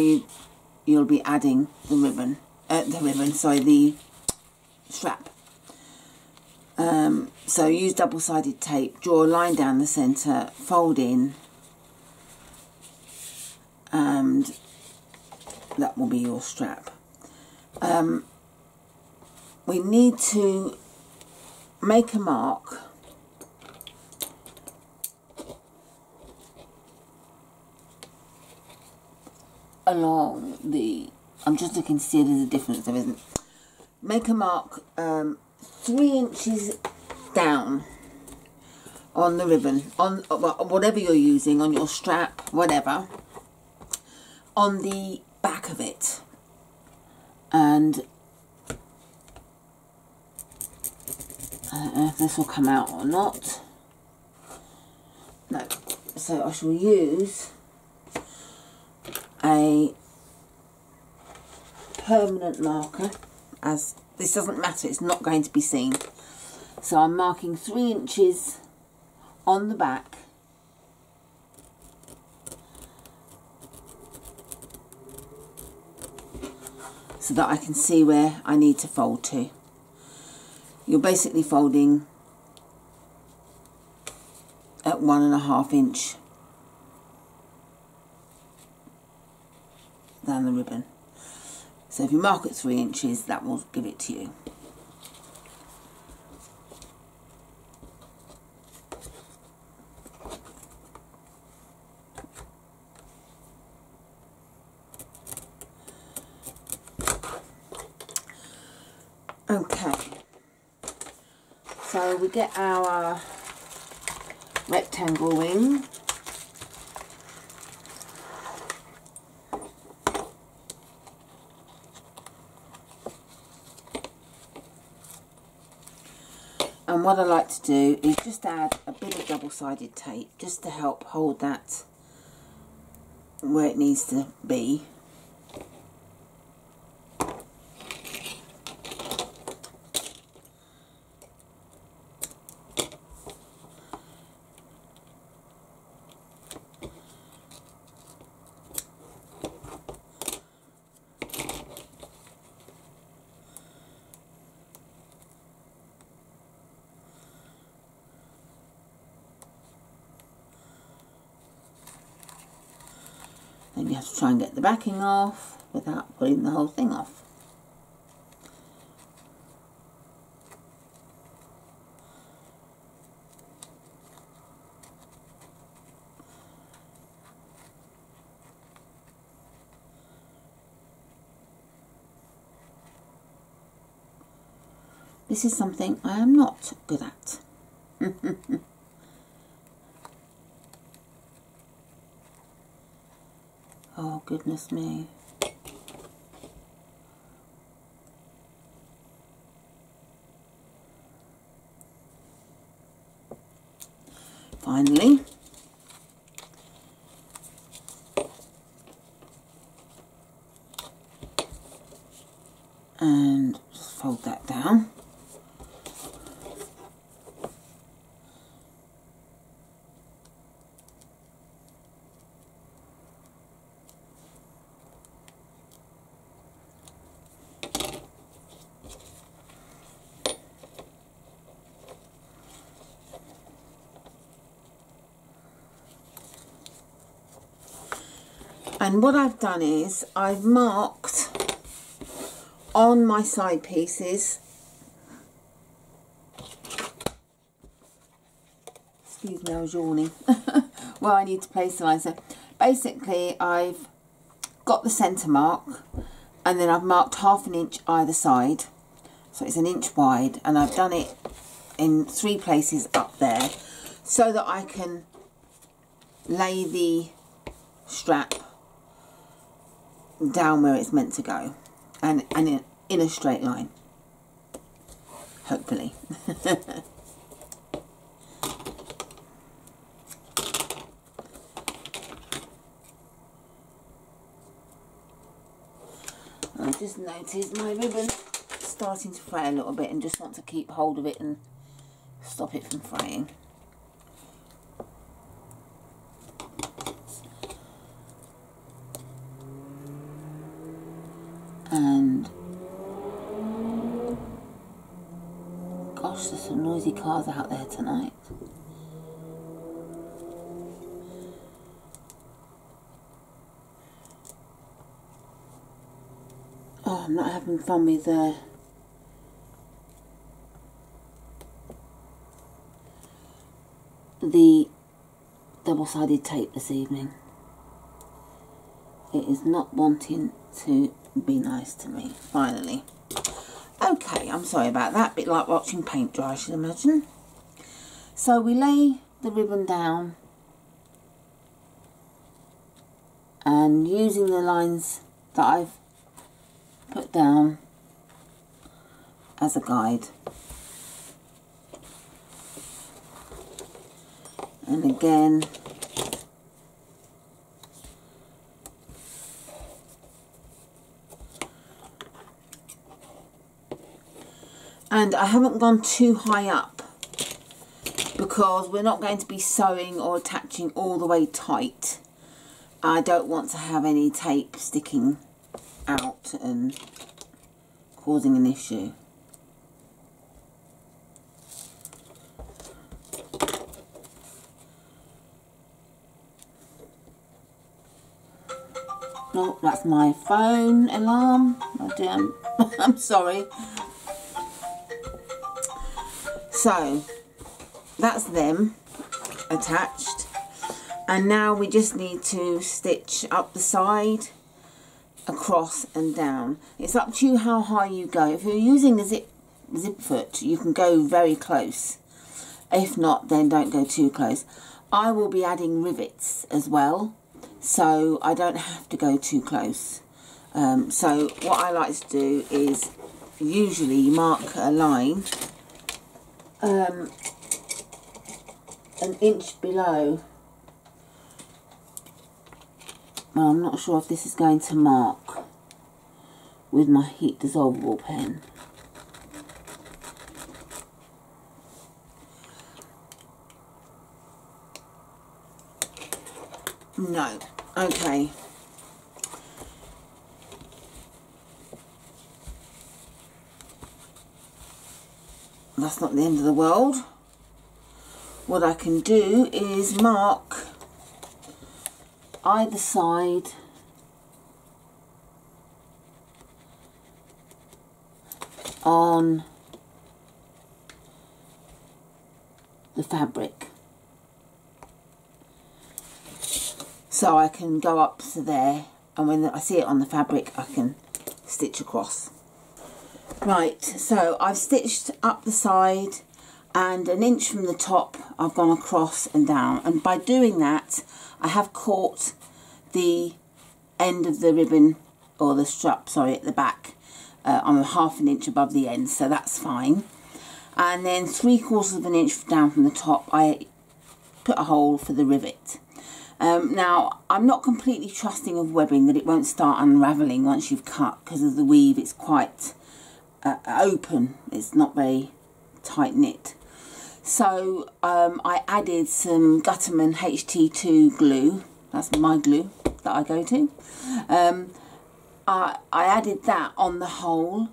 you'll be adding the strap. So use double-sided tape, draw a line down the centre, fold in, and that will be your strap. We need to make a mark along the, I'm just looking to see if there's a difference. There isn't. Make a mark 3 inches down on the ribbon, on whatever you're using, on your strap, whatever, on the back of it. And I don't know if this will come out or not. No. So I shall use a permanent marker, as this doesn't matter, it's not going to be seen. So I'm marking 3 inches on the back, so that I can see where I need to fold to. You're basically folding at 1.5 inch down the ribbon. So if you mark at 3 inches, that will give it to you. Okay, so we get our rectangle wing. And what I like to do is just add a bit of double-sided tape just to help hold that where it needs to be. Then you have to try and get the backing off without pulling the whole thing off. This is something I am not good at. Oh, goodness me. Finally. And just fold that down. And what I've done is I've marked on my side pieces, excuse me, I was yawning, well, I need to place the line. So basically I've got the centre mark, and then I've marked 1/2 inch either side, so it's 1 inch wide, and I've done it in 3 places up there so that I can lay the strap down where it's meant to go, and in a straight line, hopefully. I just noticed my ribbon starting to fray a little bit, and just want to keep hold of it and stop it from fraying. And gosh, there's some noisy cars out there tonight. Oh, I'm not having fun with the double-sided tape this evening. It is not wanting to be nice to me, finally. Okay, I'm sorry about that. Bit like watching paint dry, I should imagine. So we lay the ribbon down, and using the lines that I've put down as a guide, and again and I haven't gone too high up because we're not going to be sewing or attaching all the way tight. I don't want to have any tape sticking out and causing an issue. No, that's my phone alarm. Oh dear, I'm sorry. So that's them attached, and now we just need to stitch up the side, across and down. It's up to you how high you go. If you're using a zip foot, you can go very close. If not, then don't go too close. I will be adding rivets as well, so I don't have to go too close. So what I like to do is usually mark a line an inch below. Well, I'm not sure if this is going to mark with my heat dissolvable pen. No. Okay. That's not the end of the world. What I can do is mark either side on the fabric, so I can go up to there, and when I see it on the fabric I can stitch across. Right, so I've stitched up the side and 1 inch from the top I've gone across and down, and by doing that I have caught the end of the ribbon, or the strap, sorry, at the back. I'm 1/2 inch above the end, so that's fine. And then 3/4 inch down from the top I put a hole for the rivet. Now I'm not completely trusting of webbing that it won't start unravelling once you've cut, because of the weave. It's quite open, it's not very tight knit. So I added some Gutterman HT2 glue. That's my glue that I go to. I added that on the hole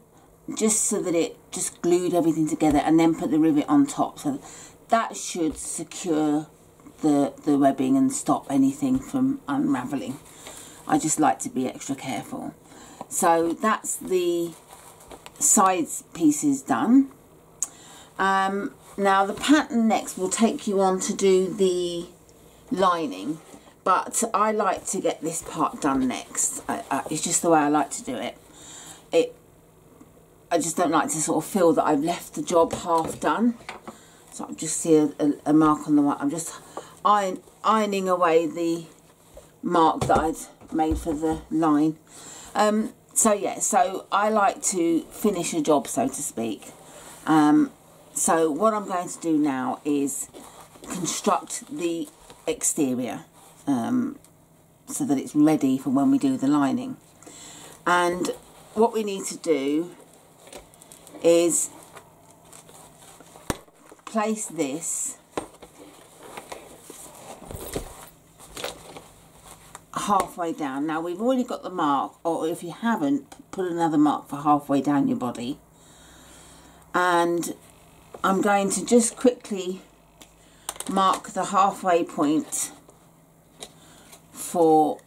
just so that it just glued everything together, and then put the rivet on top. So that should secure the webbing and stop anything from unravelling. I just like to be extra careful. So that's the sides pieces done. Now the pattern next will take you on to do the lining, but I like to get this part done next. It's just the way I like to do it. I just don't like to sort of feel that I've left the job half done. So I just see a mark on the white. I'm just ironing away the mark that I'd made for the line. So yeah, so I like to finish a job, so to speak. So what I'm going to do now is construct the exterior, so that it's ready for when we do the lining. And what we need to do is place this halfway down. Now we've already got the mark, or if you haven't, put another mark for halfway down your body. And I'm going to just quickly mark the halfway point for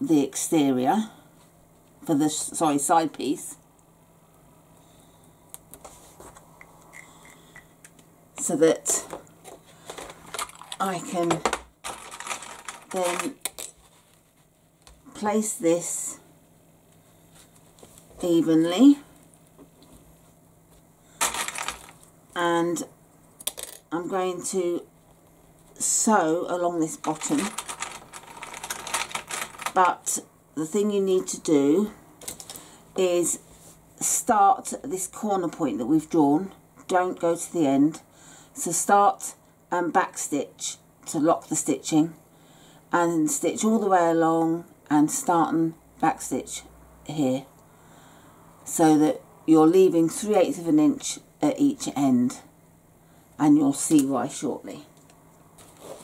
the exterior, for the side piece, so that I can then place this evenly, and I'm going to sew along this bottom. But the thing you need to do is start at this corner point that we've drawn. Don't go to the end. So start and back stitch to lock the stitching, and stitch all the way along and start and back stitch here, so that you're leaving 3/8 inch at each end, and you'll see why shortly.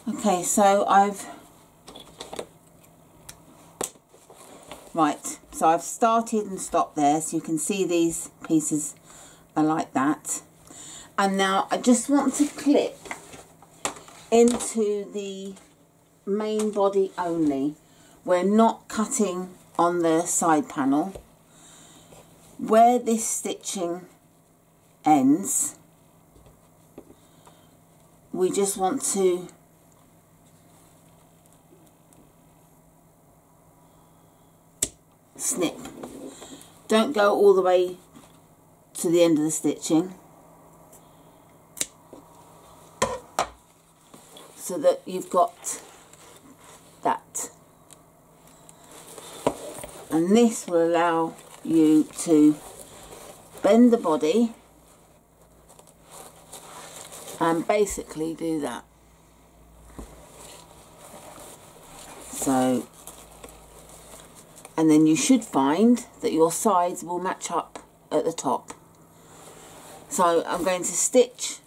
Okay, so I've started and stopped there, so you can see these pieces are like that. And now I just want to clip into the main body only. We're not cutting on the side panel. Where this stitching ends, we just want to snip. Don't go all the way to the end of the stitching, so that you've got that. And this will allow you to bend the body and basically do that. So, and then you should find that your sides will match up at the top. So I'm going to stitch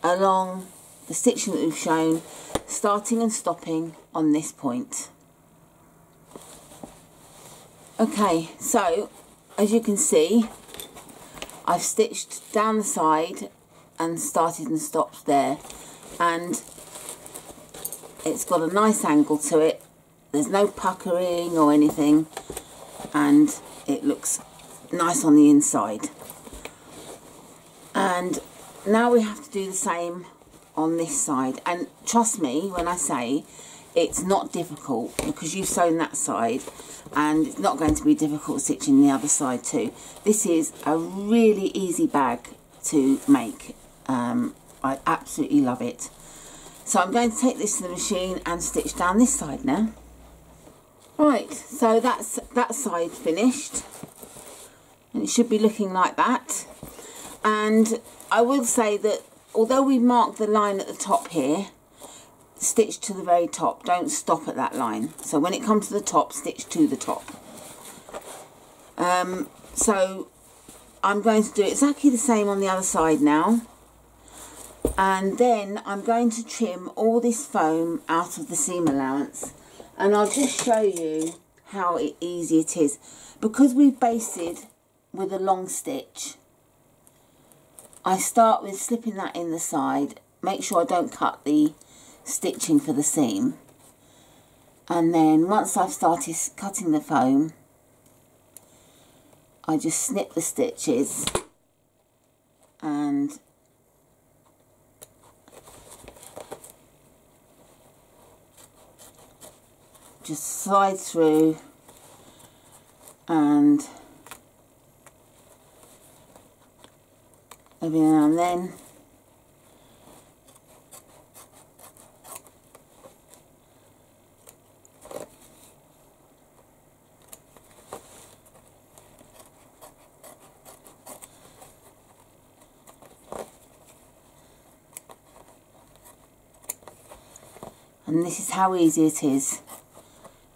along the stitching that we've shown, starting and stopping on this point. Okay, so as you can see, I've stitched down the side and started and stopped there, and it's got a nice angle to it. There's no puckering or anything, and it looks nice on the inside. And now we have to do the same on this side, and trust me when I say it's not difficult because you've sewn that side, and it's not going to be difficult stitching the other side too. This is a really easy bag to make. I absolutely love it. So I'm going to take this to the machine and stitch down this side now. Right, so that's that side finished, and it should be looking like that. And I will say that although we marked the line at the top here, stitch to the very top, don't stop at that line. So when it comes to the top, stitch to the top. So I'm going to do exactly the same on the other side now, and then I'm going to trim all this foam out of the seam allowance, and I'll just show you how easy it is. Because we've basted with a long stitch, I start with slipping that in the side, make sure I don't cut the stitching for the seam, and then once I've started cutting the foam, I just snip the stitches and just slide through, and every now and then and this is how easy it is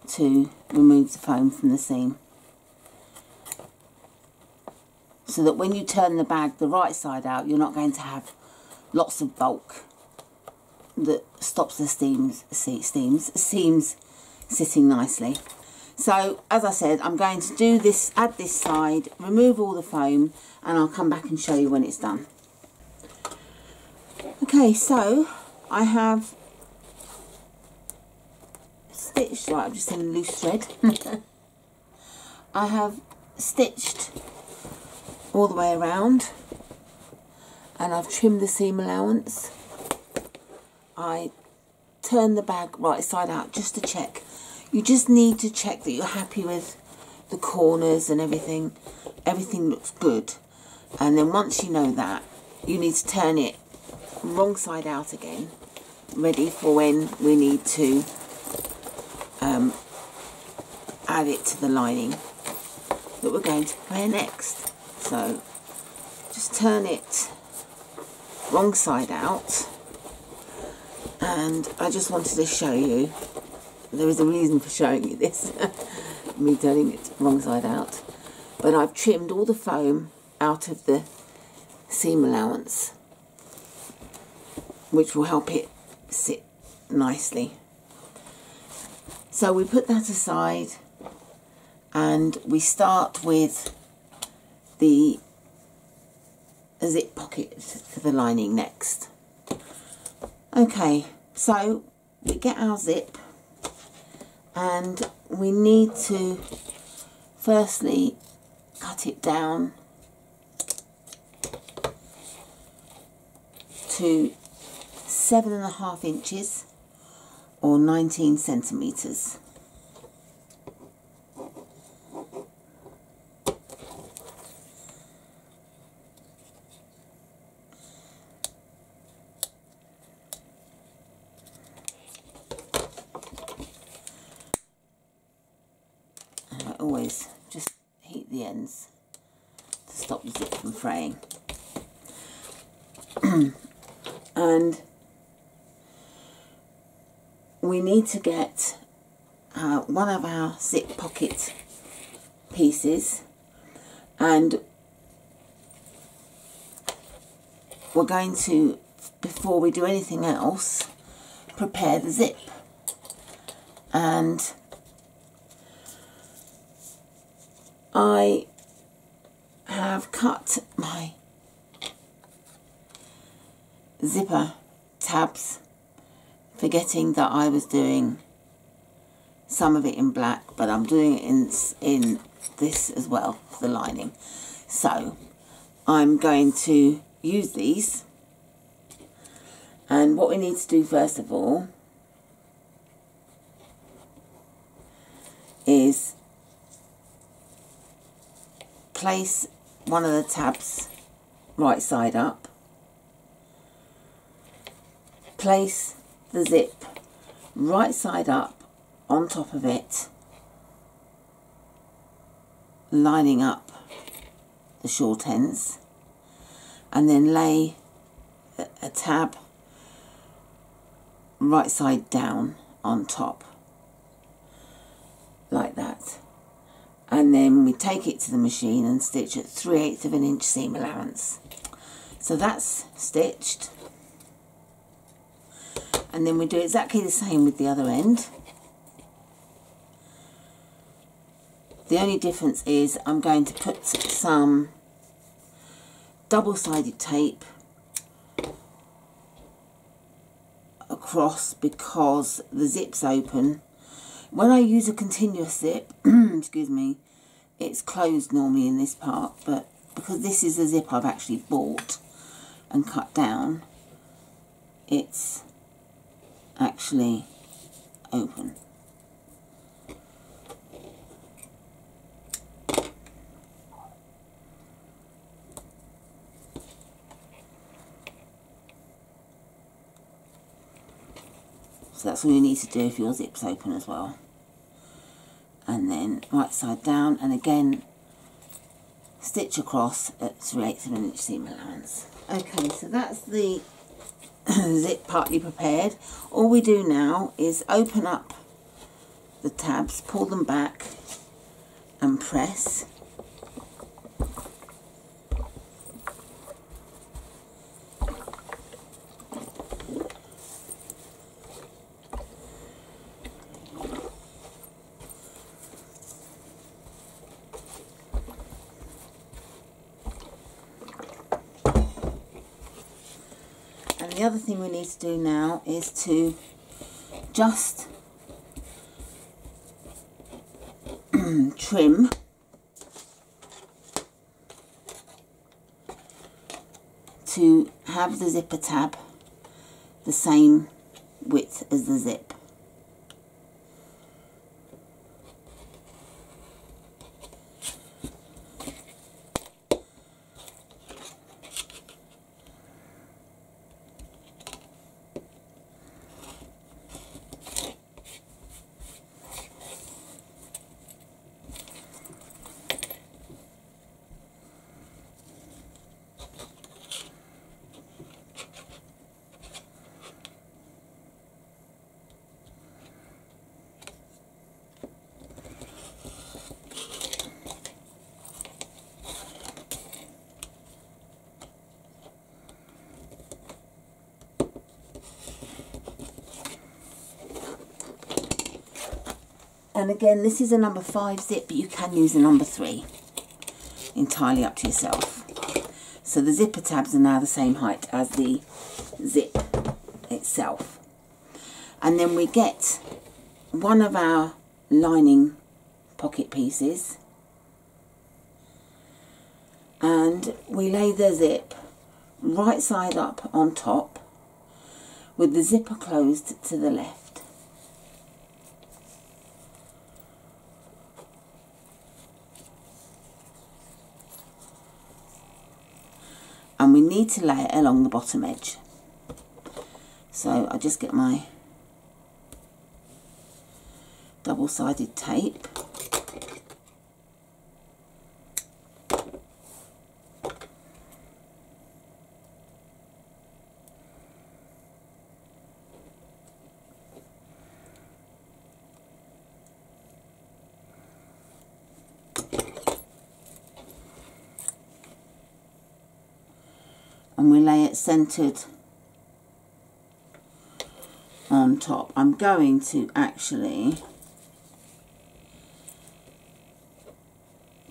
to remove the foam from the seam, so that when you turn the bag the right side out, you're not going to have lots of bulk that stops the seams sitting nicely. So as I said, I'm going to do this, add this side, remove all the foam, and I'll come back and show you when it's done. Okay, so I have stitched, right, I'm just in a loose thread. I have stitched all the way around, and I've trimmed the seam allowance. I turn the bag right side out just to check. You just need to check that you're happy with the corners and everything. Everything looks good, and then once you know that, you need to turn it wrong side out again, ready for when we need to add it to the lining that we're going to prepare next. So just turn it wrong side out, and I just wanted to show you, there is a reason for showing you this, me turning it wrong side out, but I've trimmed all the foam out of the seam allowance, which will help it sit nicely. So we put that aside, and we start with the zip pocket for the lining next. Okay, so we get our zip, and we need to firstly cut it down to 7.5 inches or 19 centimeters. I always just heat the ends to stop the zip from fraying. And we need to get one of our zip pocket pieces, and we're going to, before we do anything else, prepare the zip. And I have cut my zipper tabs, forgetting that I was doing some of it in black, but I'm doing it in this as well for the lining. So I'm going to use these, and what we need to do first of all is place one of the tabs right side up, place the zip right side up on top of it, lining up the short ends, and then lay a tab right side down on top like that, and then we take it to the machine and stitch at 3/8 of an inch seam allowance. So that's stitched, and then we do exactly the same with the other end. The only difference is I'm going to put some double-sided tape across because the zip's open. When I use a continuous zip, excuse me, it's closed normally in this part, but because this is a zip I've actually bought and cut down, it's actually open. So that's all you need to do if your zip's open as well. And then right side down, and again stitch across at 3/8 of an inch seam allowance. Okay, so that's the zip partly prepared. All we do now is open up the tabs, pull them back and press. And the other thing we need to do now is to just trim to have the zipper tab the same width as the zip. And again, this is a number 5 zip, but you can use a number 3. Entirely up to yourself. So the zipper tabs are now the same height as the zip itself. And then we get one of our lining pocket pieces and we lay the zip right side up on top with the zipper closed to the left. And we need to lay it along the bottom edge. So I just get my double-sided tape. And we lay it centered on top. I'm going to actually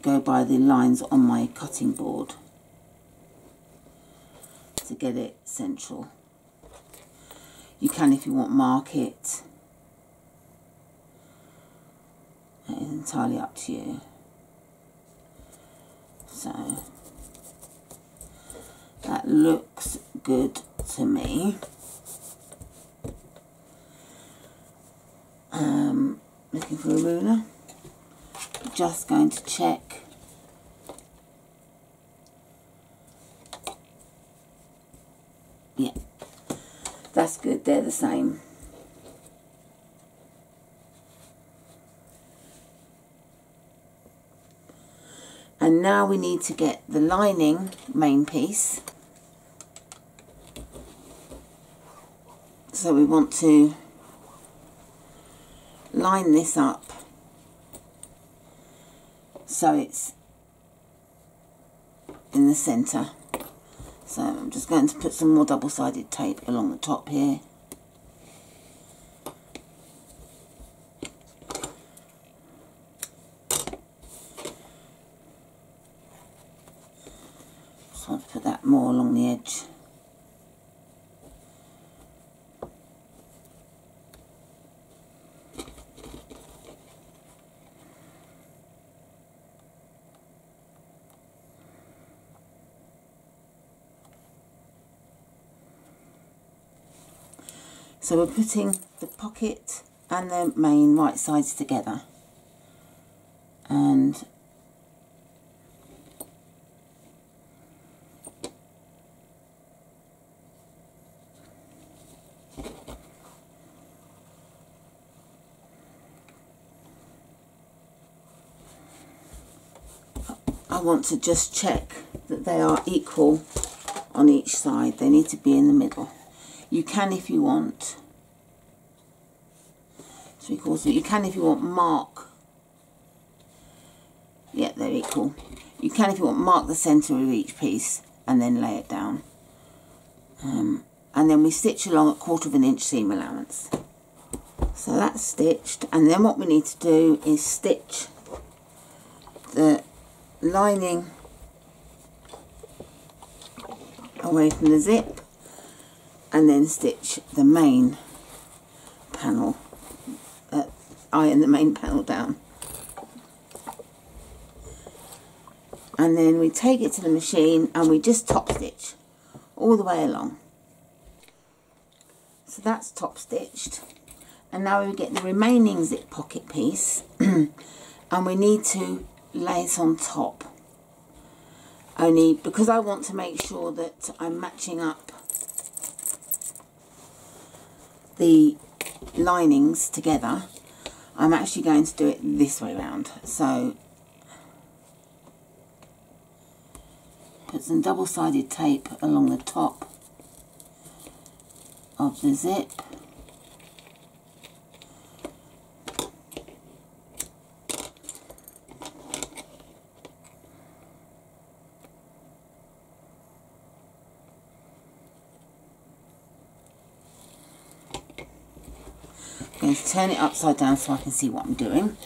go by the lines on my cutting board to get it central. You can, if you want, mark it. It is entirely up to you. So that looks good to me. Looking for a ruler. just going to check yeah, that's good, they're the same. And now we need to get the lining main piece. So we want to line this up so it's in the centre. So I'm just going to put some more double-sided tape along the top here. So I'll put that more along the edge. So we're putting the pocket and the main right sides together, and I want to just check that they are equal on each side. They need to be in the middle. You can, if you want, 3/4. You can, if you want, mark. Yeah, they're equal. You can, if you want, mark the centre of each piece and then lay it down. And then we stitch along at 1/4 inch seam allowance. So that's stitched, and then what we need to do is stitch the lining away from the zip, and then stitch the main panel, iron the main panel down. And then we take it to the machine and we just top stitch all the way along. So that's top stitched, and now we get the remaining zip pocket piece and we need to lay it on top, only because I want to make sure that I'm matching up the linings together. I'm actually going to do it this way round. So put some double-sided tape along the top of the zip. I'm going to turn it upside down so I can see what I'm doing.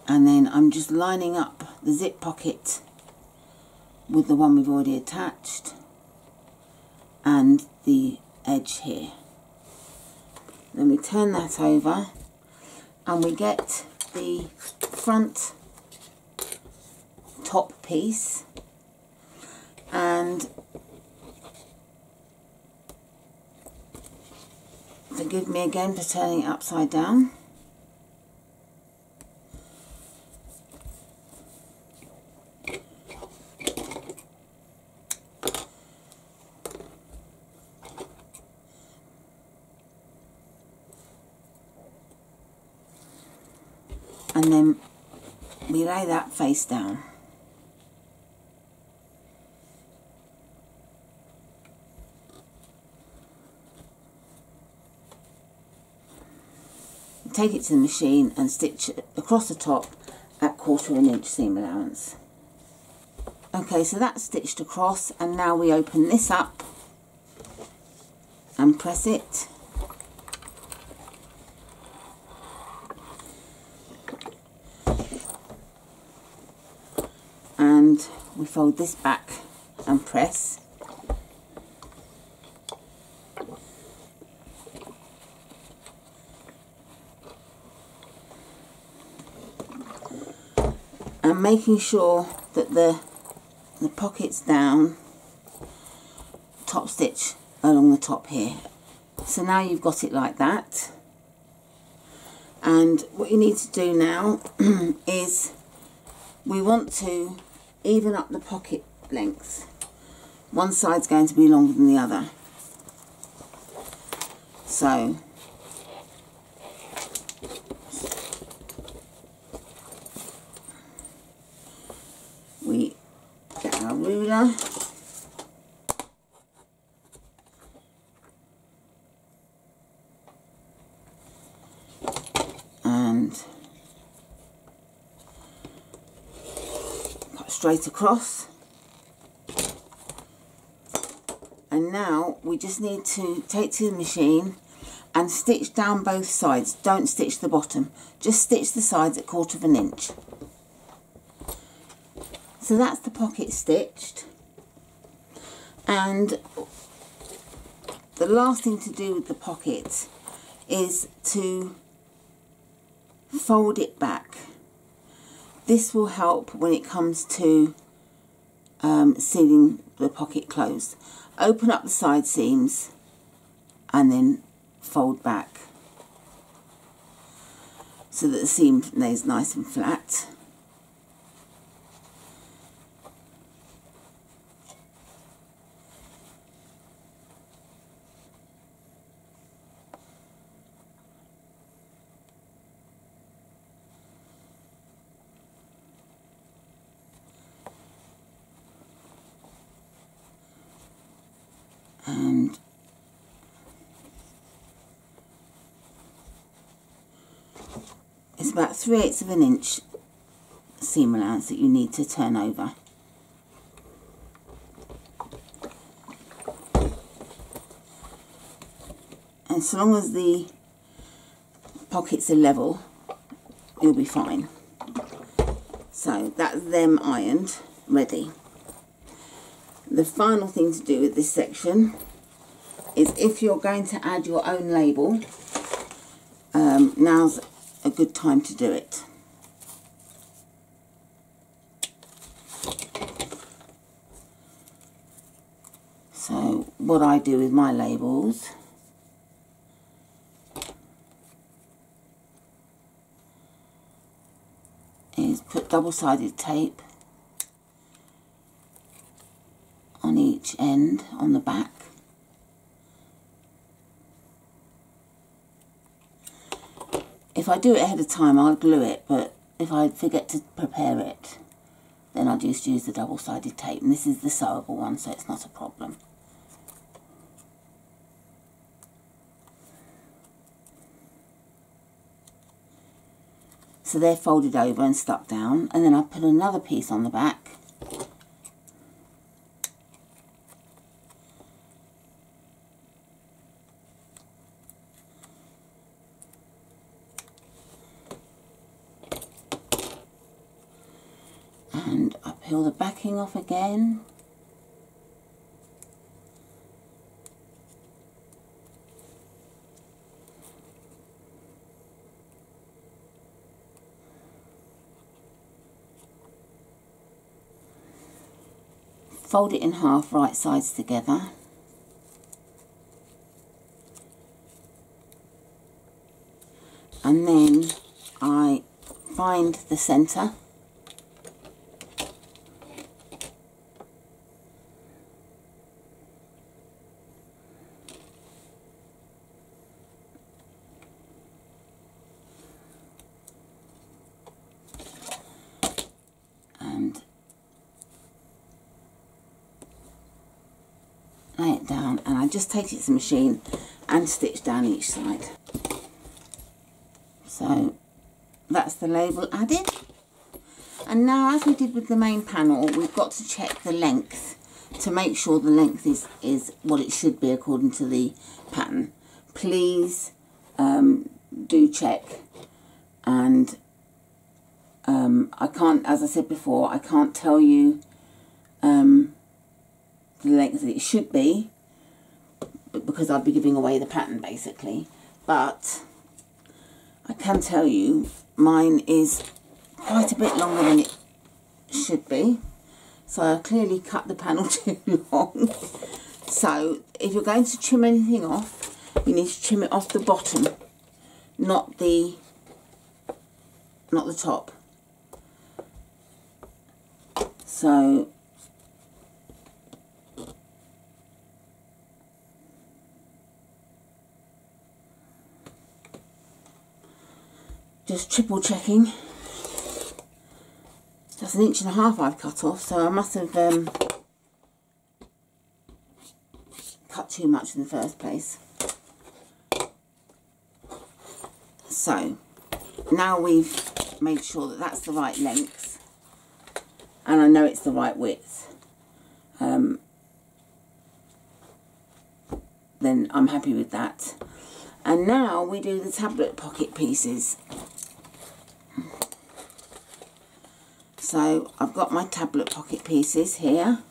And then I'm just lining up the zip pocket with the one we've already attached and the edge here. Then we turn that over and we get the front top piece, and forgive me again for turning it upside down. And then we lay that face down. Take it to the machine and stitch it across the top at 1/4 inch seam allowance. Okay, so that's stitched across, and now we open this up and press it. And we fold this back and press. And making sure that the pocket's down, top stitch along the top here. So now you've got it like that. And what you need to do now is we want to even up the pocket length. One side's going to be longer than the other. So we get our ruler and cut straight across. And now we just need to take to the machine and stitch down both sides. Don't stitch the bottom, just stitch the sides at 1/4 inch. So that's the pocket stitched. And the last thing to do with the pocket is to fold it back. This will help when it comes to sealing the pocket closed. Open up the side seams and then fold back so that the seam lays nice and flat. And it's about 3/8 of an inch seam allowance that you need to turn over. And so long as the pockets are level, you'll be fine. So that's them ironed, ready. The final thing to do with this section is, if you're going to add your own label, now's a good time to do it. So what I do with my labels is put double-sided tape on each end on the back. If I do it ahead of time, I'll glue it, but if I forget to prepare it, then I'll just use the double-sided tape. And this is the sewable one, so it's not a problem. So they're folded over and stuck down, and then I put another piece on the back. And I peel the backing off again. Fold it in half, right sides together. And then I find the centre. And lay it down, and I just take it to the machine and stitch down each side. So that's the label added. And now, as we did with the main panel, we've got to check the length to make sure the length is what it should be according to the pattern. Please do check. And I can't, as I said before, I can't tell you the length that it should be, because I'd be giving away the pattern basically. But I can tell you mine is quite a bit longer than it should be, so I clearly cut the panel too long. So if you're going to trim anything off, you need to trim it off the bottom, not the not the top. So just triple checking. That's 1.5 inches I've cut off, so I must have cut too much in the first place. So now we've made sure that that's the right length, and I know it's the right width, then I'm happy with that. And now we do the tablet pocket pieces. So I've got my tablet pocket pieces here,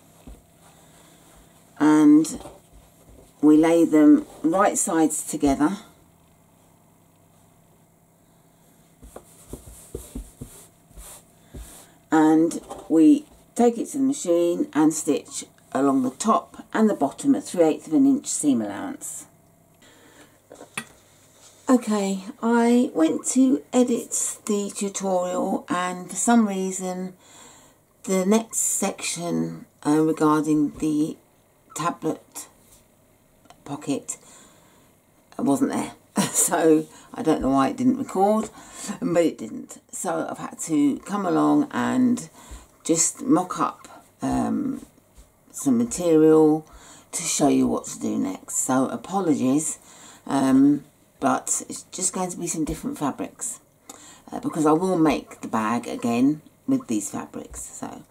and we lay them right sides together. And we take it to the machine and stitch along the top and the bottom at 3/8 of an inch seam allowance. Okay, I went to edit the tutorial, and for some reason the next section regarding the tablet pocket wasn't there. So I don't know why it didn't record, but it didn't. So I've had to come along and just mock up some material to show you what to do next. So apologies, but it's just going to be some different fabrics, because I will make the bag again with these fabrics. So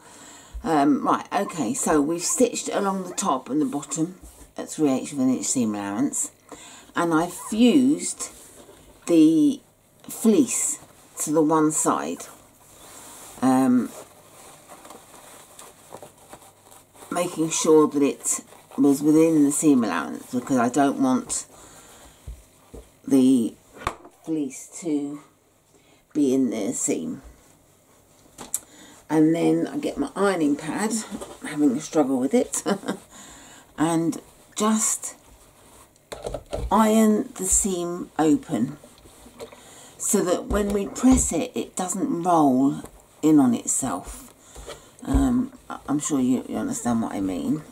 right, okay, so we've stitched along the top and the bottom at 3/8 of an inch seam allowance, and I've fused the fleece to the one side, making sure that it was within the seam allowance, because I don't want the fleece to be in the seam. And then I get my ironing pad, having a struggle with it, and just iron the seam open so that when we press it, it doesn't roll in on itself. I'm sure you understand what I mean.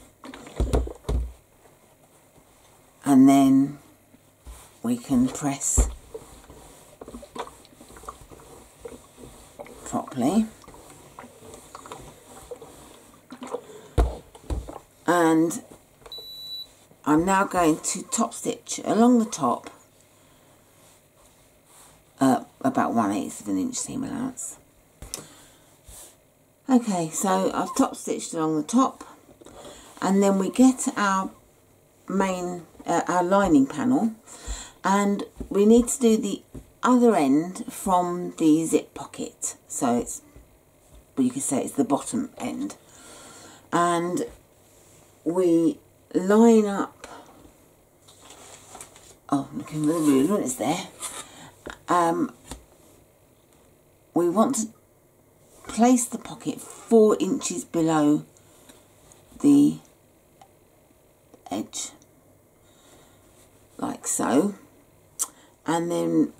And then we can press properly. And I'm now going to top stitch along the top about 1/8 of an inch seam allowance. Okay, so I've top stitched along the top, and then we get our main our lining panel, and we need to do the other end from the zip pocket. So it's, well, you could say it's the bottom end, and we line up. Oh, look at the ruler, it's there. We want to place the pocket 4 inches below the edge, like so. And then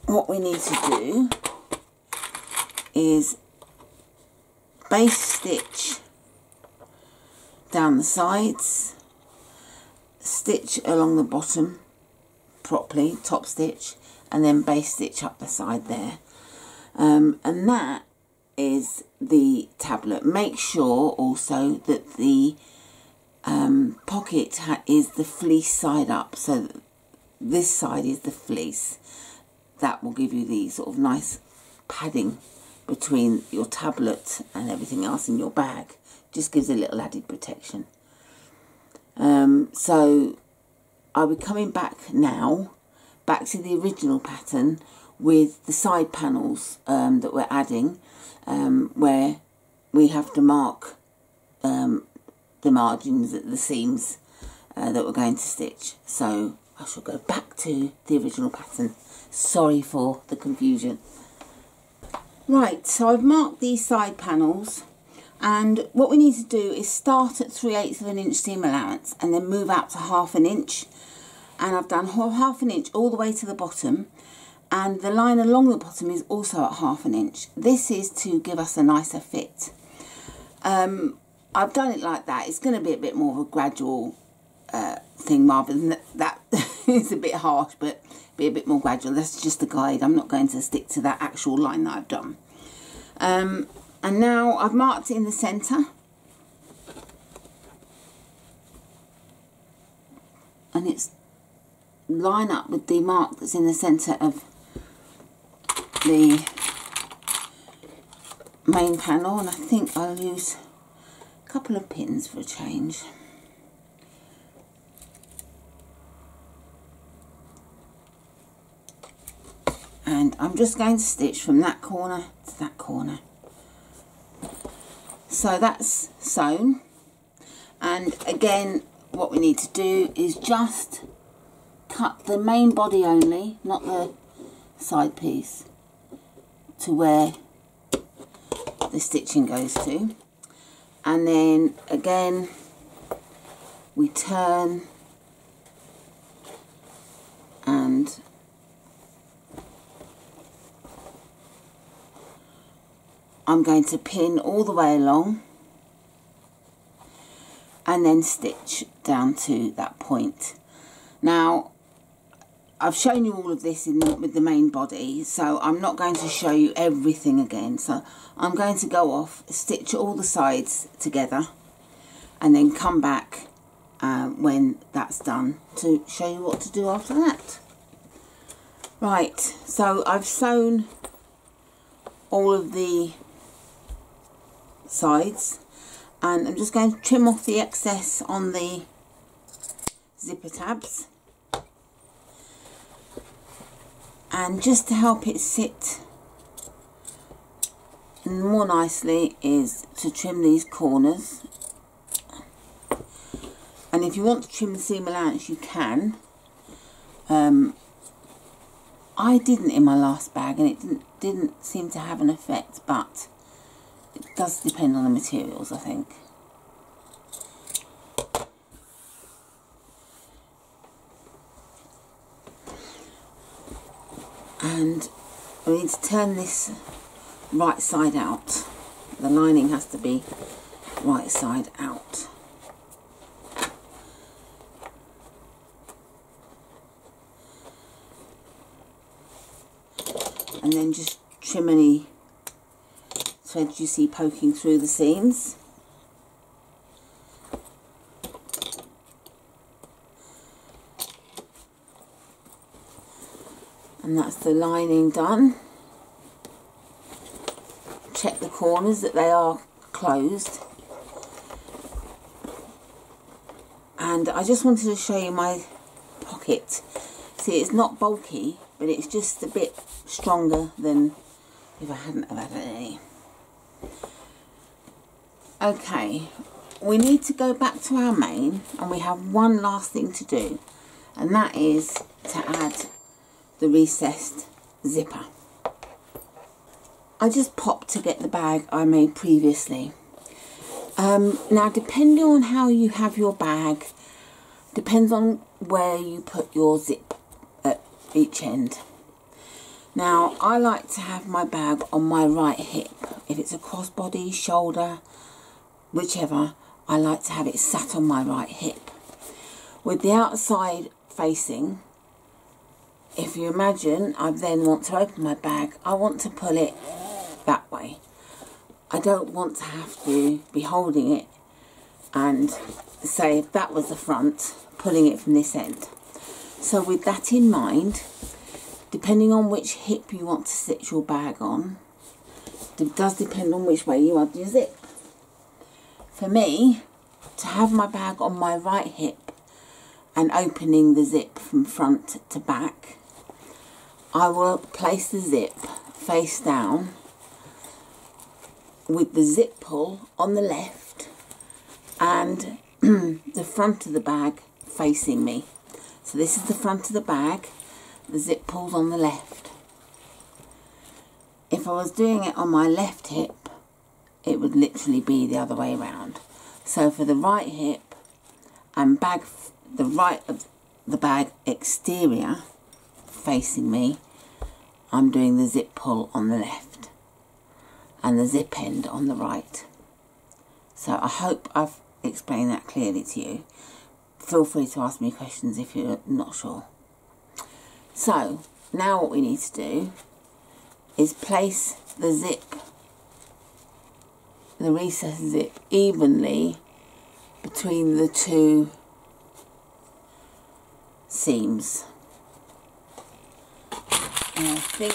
what we need to do is base stitch down the sides, stitch along the bottom properly, top stitch, and then base stitch up the side there. And that is the tablet. Make sure also that the pocket is the fleece side up, so that this side is the fleece. That will give you the sort of nice padding between your tablet and everything else in your bag. Just gives a little added protection. So I'll be coming back now, back to the original pattern with the side panels that we're adding, where we have to mark the margins at the seams that we're going to stitch. So I shall go back to the original pattern. Sorry for the confusion. Right, so I've marked these side panels, and what we need to do is start at 3/8 of an inch seam allowance and then move out to 1/2 inch. And I've done 1/2 inch all the way to the bottom, And the line along the bottom is also at 1/2 inch. This is to give us a nicer fit. I've done it like that. It's going to be a bit more of a gradual thing rather than that. It's a bit harsh, but be a bit more gradual. That's just a guide. I'm not going to stick to that actual line that I've done. And now I've marked it in the centre. And it's line up with the mark that's in the centre of the main panel, and I think I'll use a couple of pins for a change. And I'm just going to stitch from that corner to that corner. So that's sewn, and again what we need to do is just cut the main body only, not the side piece, to where the stitching goes to, and then again we turn and I'm going to pin all the way along and then stitch down to that point. Now I've shown you all of this with the main body, so I'm not going to show you everything again. So I'm going to go off, stitch all the sides together, and then come back when that's done to show you what to do after that. Right, so I've sewn all of the sides, and I'm just going to trim off the excess on the zipper tabs. And just to help it sit more nicely is to trim these corners. And if you want to trim the seam allowance, you can. I didn't in my last bag, and it didn't seem to have an effect, but it does depend on the materials, I think. And we need to turn this right side out. The lining has to be right side out. And then just trim any threads you see poking through the seams. And that's the lining done. Check the corners that they are closed. And I just wanted to show you my pocket. See, it's not bulky, but it's just a bit stronger than if I hadn't have had any. Okay, we need to go back to our main, and we have one last thing to do, and that is to add the recessed zipper. I just popped to get the bag I made previously. Now, depending on how you have your bag, depends on where you put your zip at each end. Now, I like to have my bag on my right hip. If it's a crossbody, shoulder, whichever, I like to have it sat on my right hip. With the outside facing, if you imagine, I then want to open my bag, I want to pull it that way. I don't want to have to be holding it and, say, if that was the front, pulling it from this end. So with that in mind, depending on which hip you want to stitch your bag on, it does depend on which way you add your zip. For me, to have my bag on my right hip and opening the zip from front to back, I will place the zip face down with the zip pull on the left and the front of the bag facing me. So this is the front of the bag, the zip pulls on the left. If I was doing it on my left hip, it would literally be the other way around. So for the right hip and bag, the right of the bag exterior facing me, I'm doing the zip pull on the left and the zip end on the right. So I hope I've explained that clearly to you. Feel free to ask me questions if you're not sure. So now what we need to do is place the zip, the recess zip, evenly between the two seams. And I think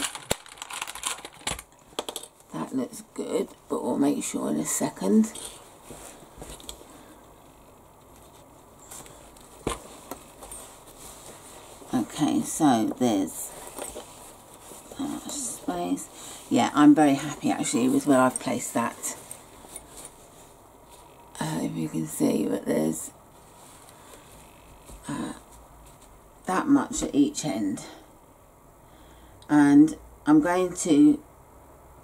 that looks good, but we'll make sure in a second. Okay, so there's space. Yeah, I'm very happy actually with where I've placed that. If you can see, but there's that much at each end. And I'm going to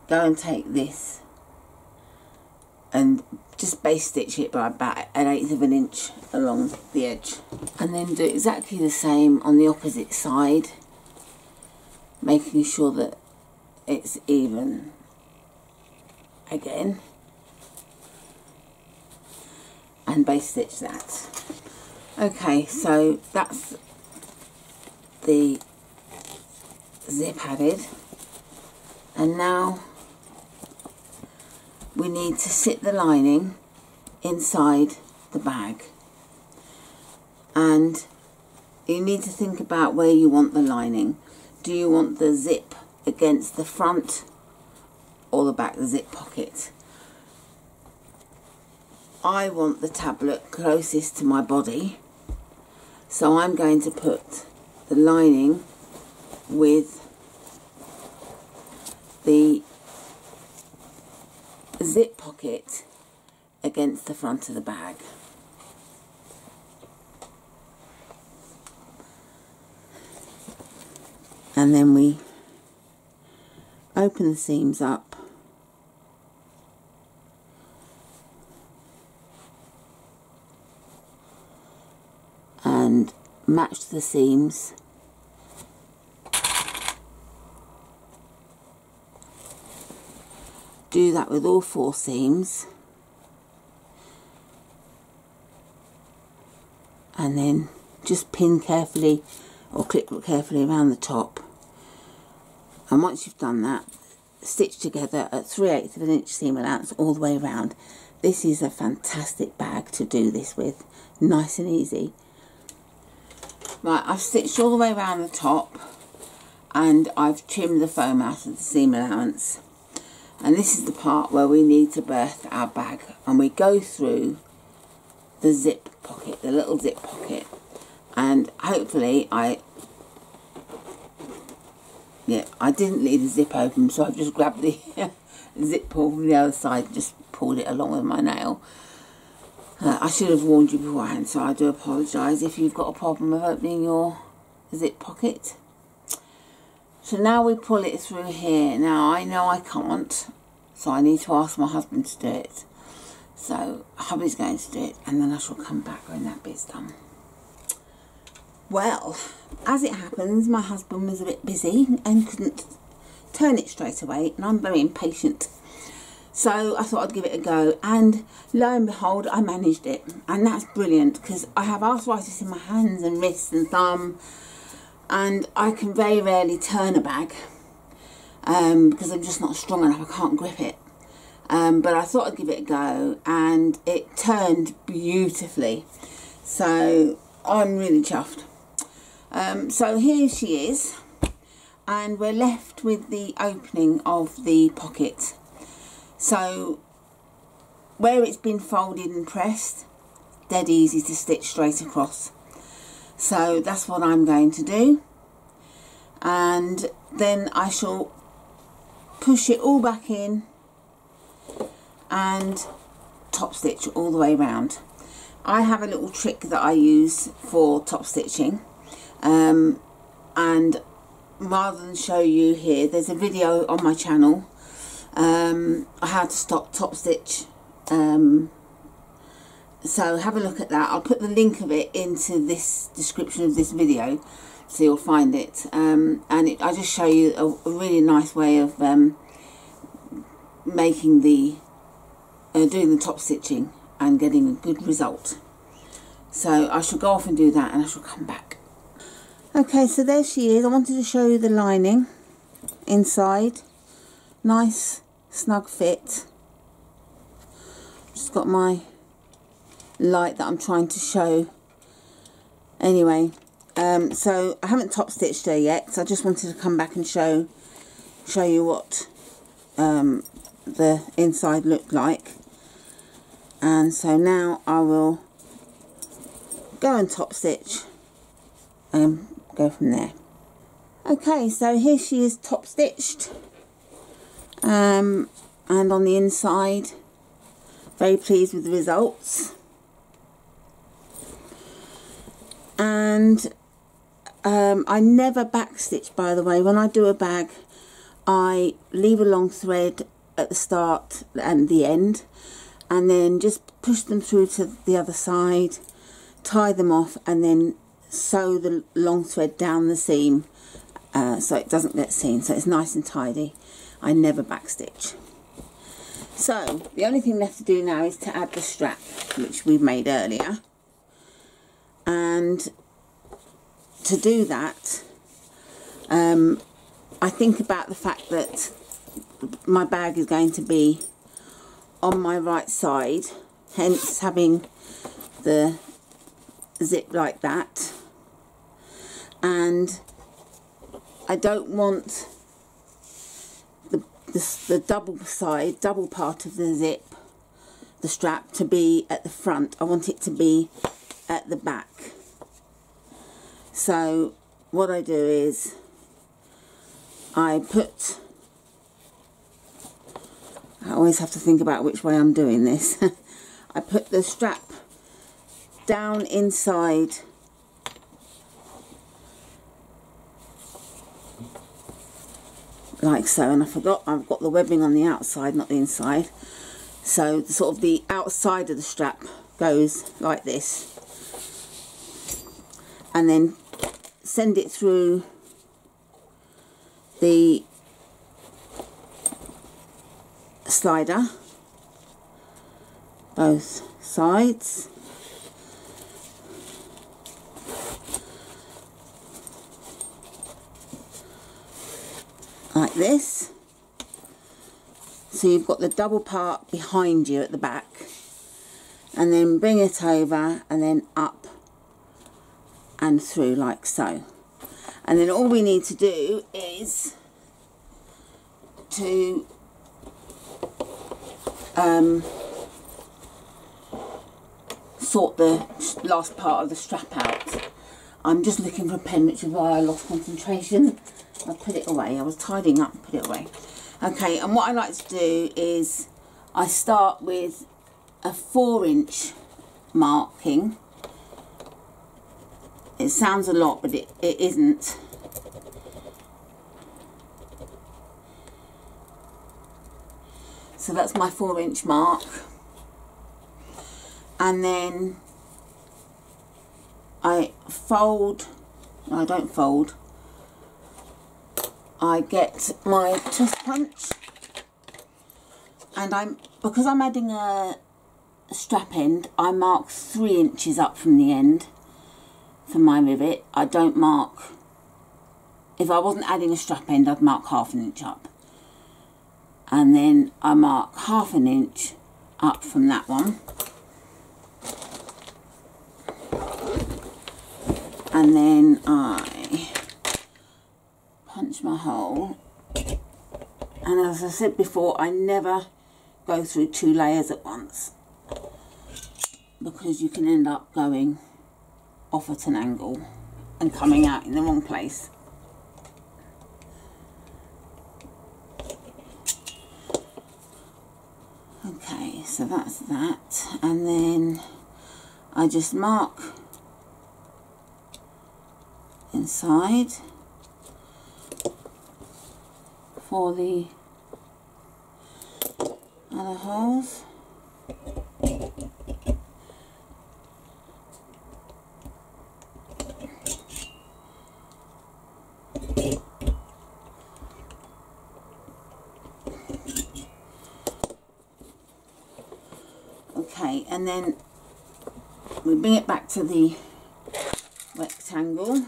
go and take this and just base stitch it by about 1/8 of an inch along the edge, and then do exactly the same on the opposite side, making sure that it's even again, and base stitch that. Okay, so that's the zip added, and now we need to sit the lining inside the bag, and you need to think about where you want the lining. Do you want the zip against the front or the back, the zip pocket? I want the tablet closest to my body, so I'm going to put the lining with the zip pocket against the front of the bag. And then we open the seams up and match the seams do that with all 4 seams, and then just pin carefully or clip carefully around the top, and once you've done that, stitch together at 3/8 of an inch seam allowance all the way around. This is a fantastic bag to do this with, nice and easy. Right, I've stitched all the way around the top and I've trimmed the foam out of the seam allowance. And this is the part where we need to berth our bag, and we go through the zip pocket, the little zip pocket, and hopefully I didn't leave the zip open, so I've just grabbed the zip pull from the other side and just pulled it along with my nail. I should have warned you beforehand, so I do apologise if you've got a problem of opening your zip pocket. So now we pull it through here. Now I know I can't, so I need to ask my husband to do it. So hubby's going to do it, and then I shall come back when that bit's done. Well, as it happens, my husband was a bit busy and couldn't turn it straight away, and I'm very impatient. So I thought I'd give it a go, and lo and behold, I managed it. And that's brilliant, because I have arthritis in my hands and wrists and thumb, and I can very rarely turn a bag because I'm just not strong enough, I can't grip it. But I thought I'd give it a go, and it turned beautifully. So I'm really chuffed. So here she is, and we're left with the opening of the pocket. So where it's been folded and pressed, dead easy to stitch straight across. So that's what I'm going to do, and then I shall push it all back in and top stitch all the way around. I have a little trick that I use for top stitching, and rather than show you here, there's a video on my channel how to stop top stitch, so have a look at that. I'll put the link of it into this description of this video, so you'll find it. I just show you a really nice way of making doing the top stitching and getting a good result. So I shall go off and do that, and I shall come back. Okay, so there she is. I wanted to show you the lining inside. Nice snug fit. Just got my light that I'm trying to show. Anyway, so I haven't top stitched her yet, so I just wanted to come back and show you what the inside looked like. And so now I will go and top stitch and go from there. Okay, so here she is top stitched, and on the inside, very pleased with the results. And I never backstitch, by the way. When I do a bag, I leave a long thread at the start and the end, and then just push them through to the other side, tie them off, and then sew the long thread down the seam so it doesn't get seen, so it's nice and tidy. I never backstitch. So the only thing left to do now is to add the strap, which we made earlier. And to do that, I think about the fact that my bag is going to be on my right side, hence having the zip like that. And I don't want the double part of the zip, the strap, to be at the front. I want it to be at the back. So what I do is I always have to think about which way I'm doing this. I put the strap down inside like so, and I forgot I've got the webbing on the outside, not the inside, so sort of the outside of the strap goes like this, and then send it through the slider, both sides, like this. So you've got the double part behind you at the back, and then bring it over and then up and through like so. And then all we need to do is to sort the last part of the strap out. I'm just looking for a pen, which is why I lost concentration. I put it away. I was tidying up and put it away. Okay, and what I like to do is I start with a 4-inch marking. It sounds a lot, but it isn't. So that's my 4-inch mark. And then I fold, no, I don't fold. I get my twist punch, and because I'm adding a strap end, I mark 3 inches up from the end for my rivet. I don't mark, if I wasn't adding a strap end, I'd mark 1/2 inch up, and then I mark 1/2 inch up from that one, and then I punch my hole. And as I said before, I never go through 2 layers at once, because you can end up going off at an angle and coming out in the wrong place. Okay, so that's that, and then I just mark inside for the other holes. Okay, and then we bring it back to the rectangle.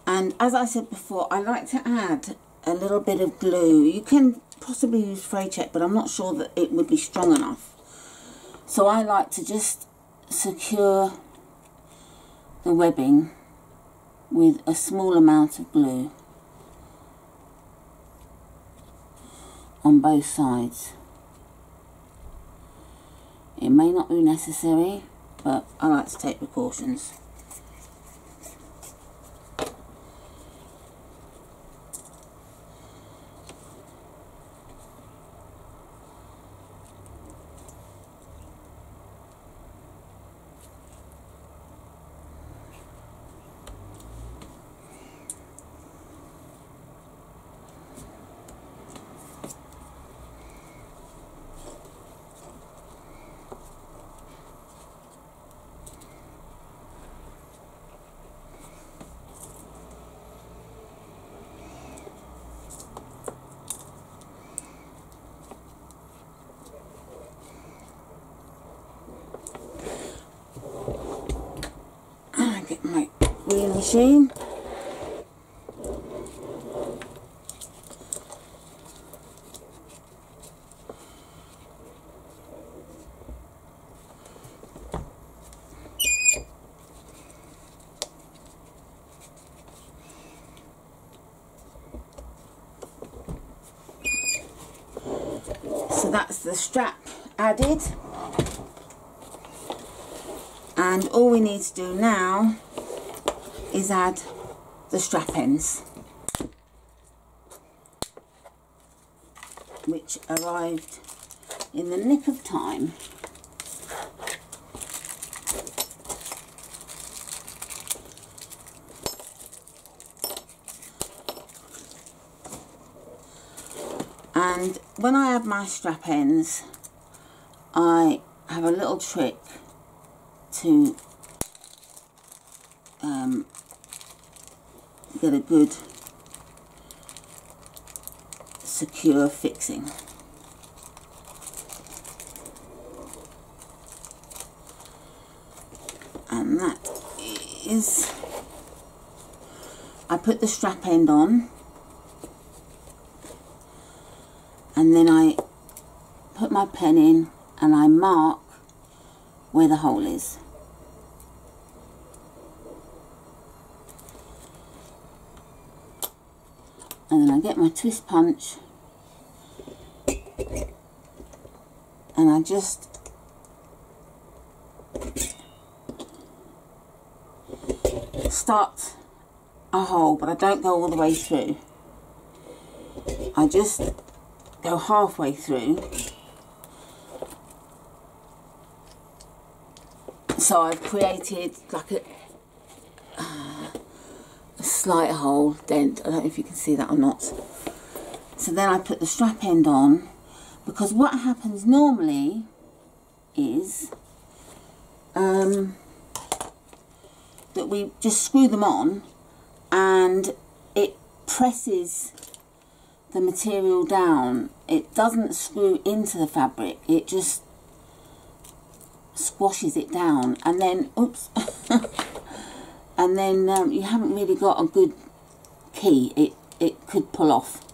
And as I said before, I like to add a little bit of glue. You can possibly use Fray Check, but I'm not sure that it would be strong enough. So I like to just secure the webbing with a small amount of glue on both sides. It may not be necessary, but I like to take precautions. Get my wheel machine. So that's the strap added. And all we need to do now is add the strap ends, which arrived in the nick of time. And when I add my strap ends, I have a little trick to get a good secure fixing. And that is, I put the strap end on, and then I put my pen in and I mark where the hole is. And then I get my twist punch and I just start a hole, but I don't go all the way through. I just go halfway through. So I've created like a slight hole, dent. I don't know if you can see that or not. So then I put the strap end on, because what happens normally is that we just screw them on and it presses the material down. It doesn't screw into the fabric, it just squashes it down, and then oops and then you haven't really got a good key. It could pull off.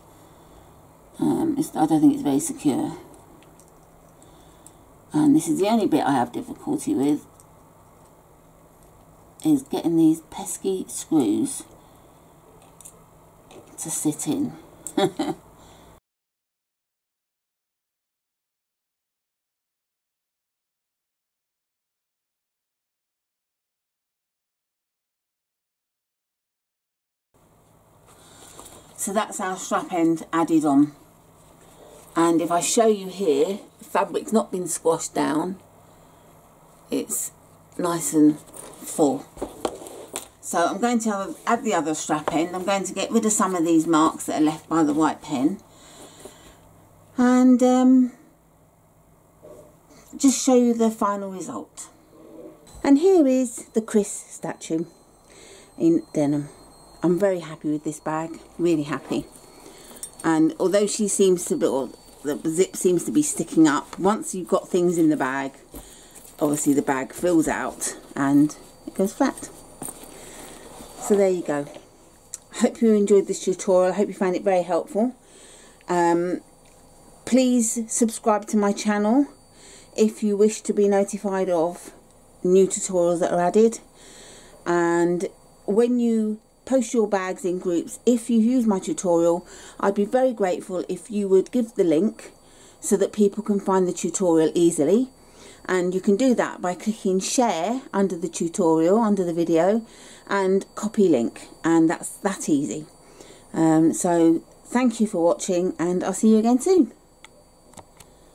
I don't think it's very secure, and this is the only bit I have difficulty with, is getting these pesky screws to sit in. So that's our strap end added on, and if I show you here, the fabric's not been squashed down, it's nice and full. So I'm going to add the other strap end. I'm going to get rid of some of these marks that are left by the white pen, and just show you the final result. And here is the Chris statue in denim. I'm very happy with this bag, really happy. And although she seems to be, or the zip seems to be sticking up, once you've got things in the bag, obviously the bag fills out and it goes flat. So there you go. I hope you enjoyed this tutorial. I hope you found it very helpful. Please subscribe to my channel if you wish to be notified of new tutorials that are added. And when you post your bags in groups, if you use my tutorial, I'd be very grateful if you would give the link so that people can find the tutorial easily. And you can do that by clicking share under the tutorial, under the video, and copy link, and that's that easy. So thank you for watching, and I'll see you again soon.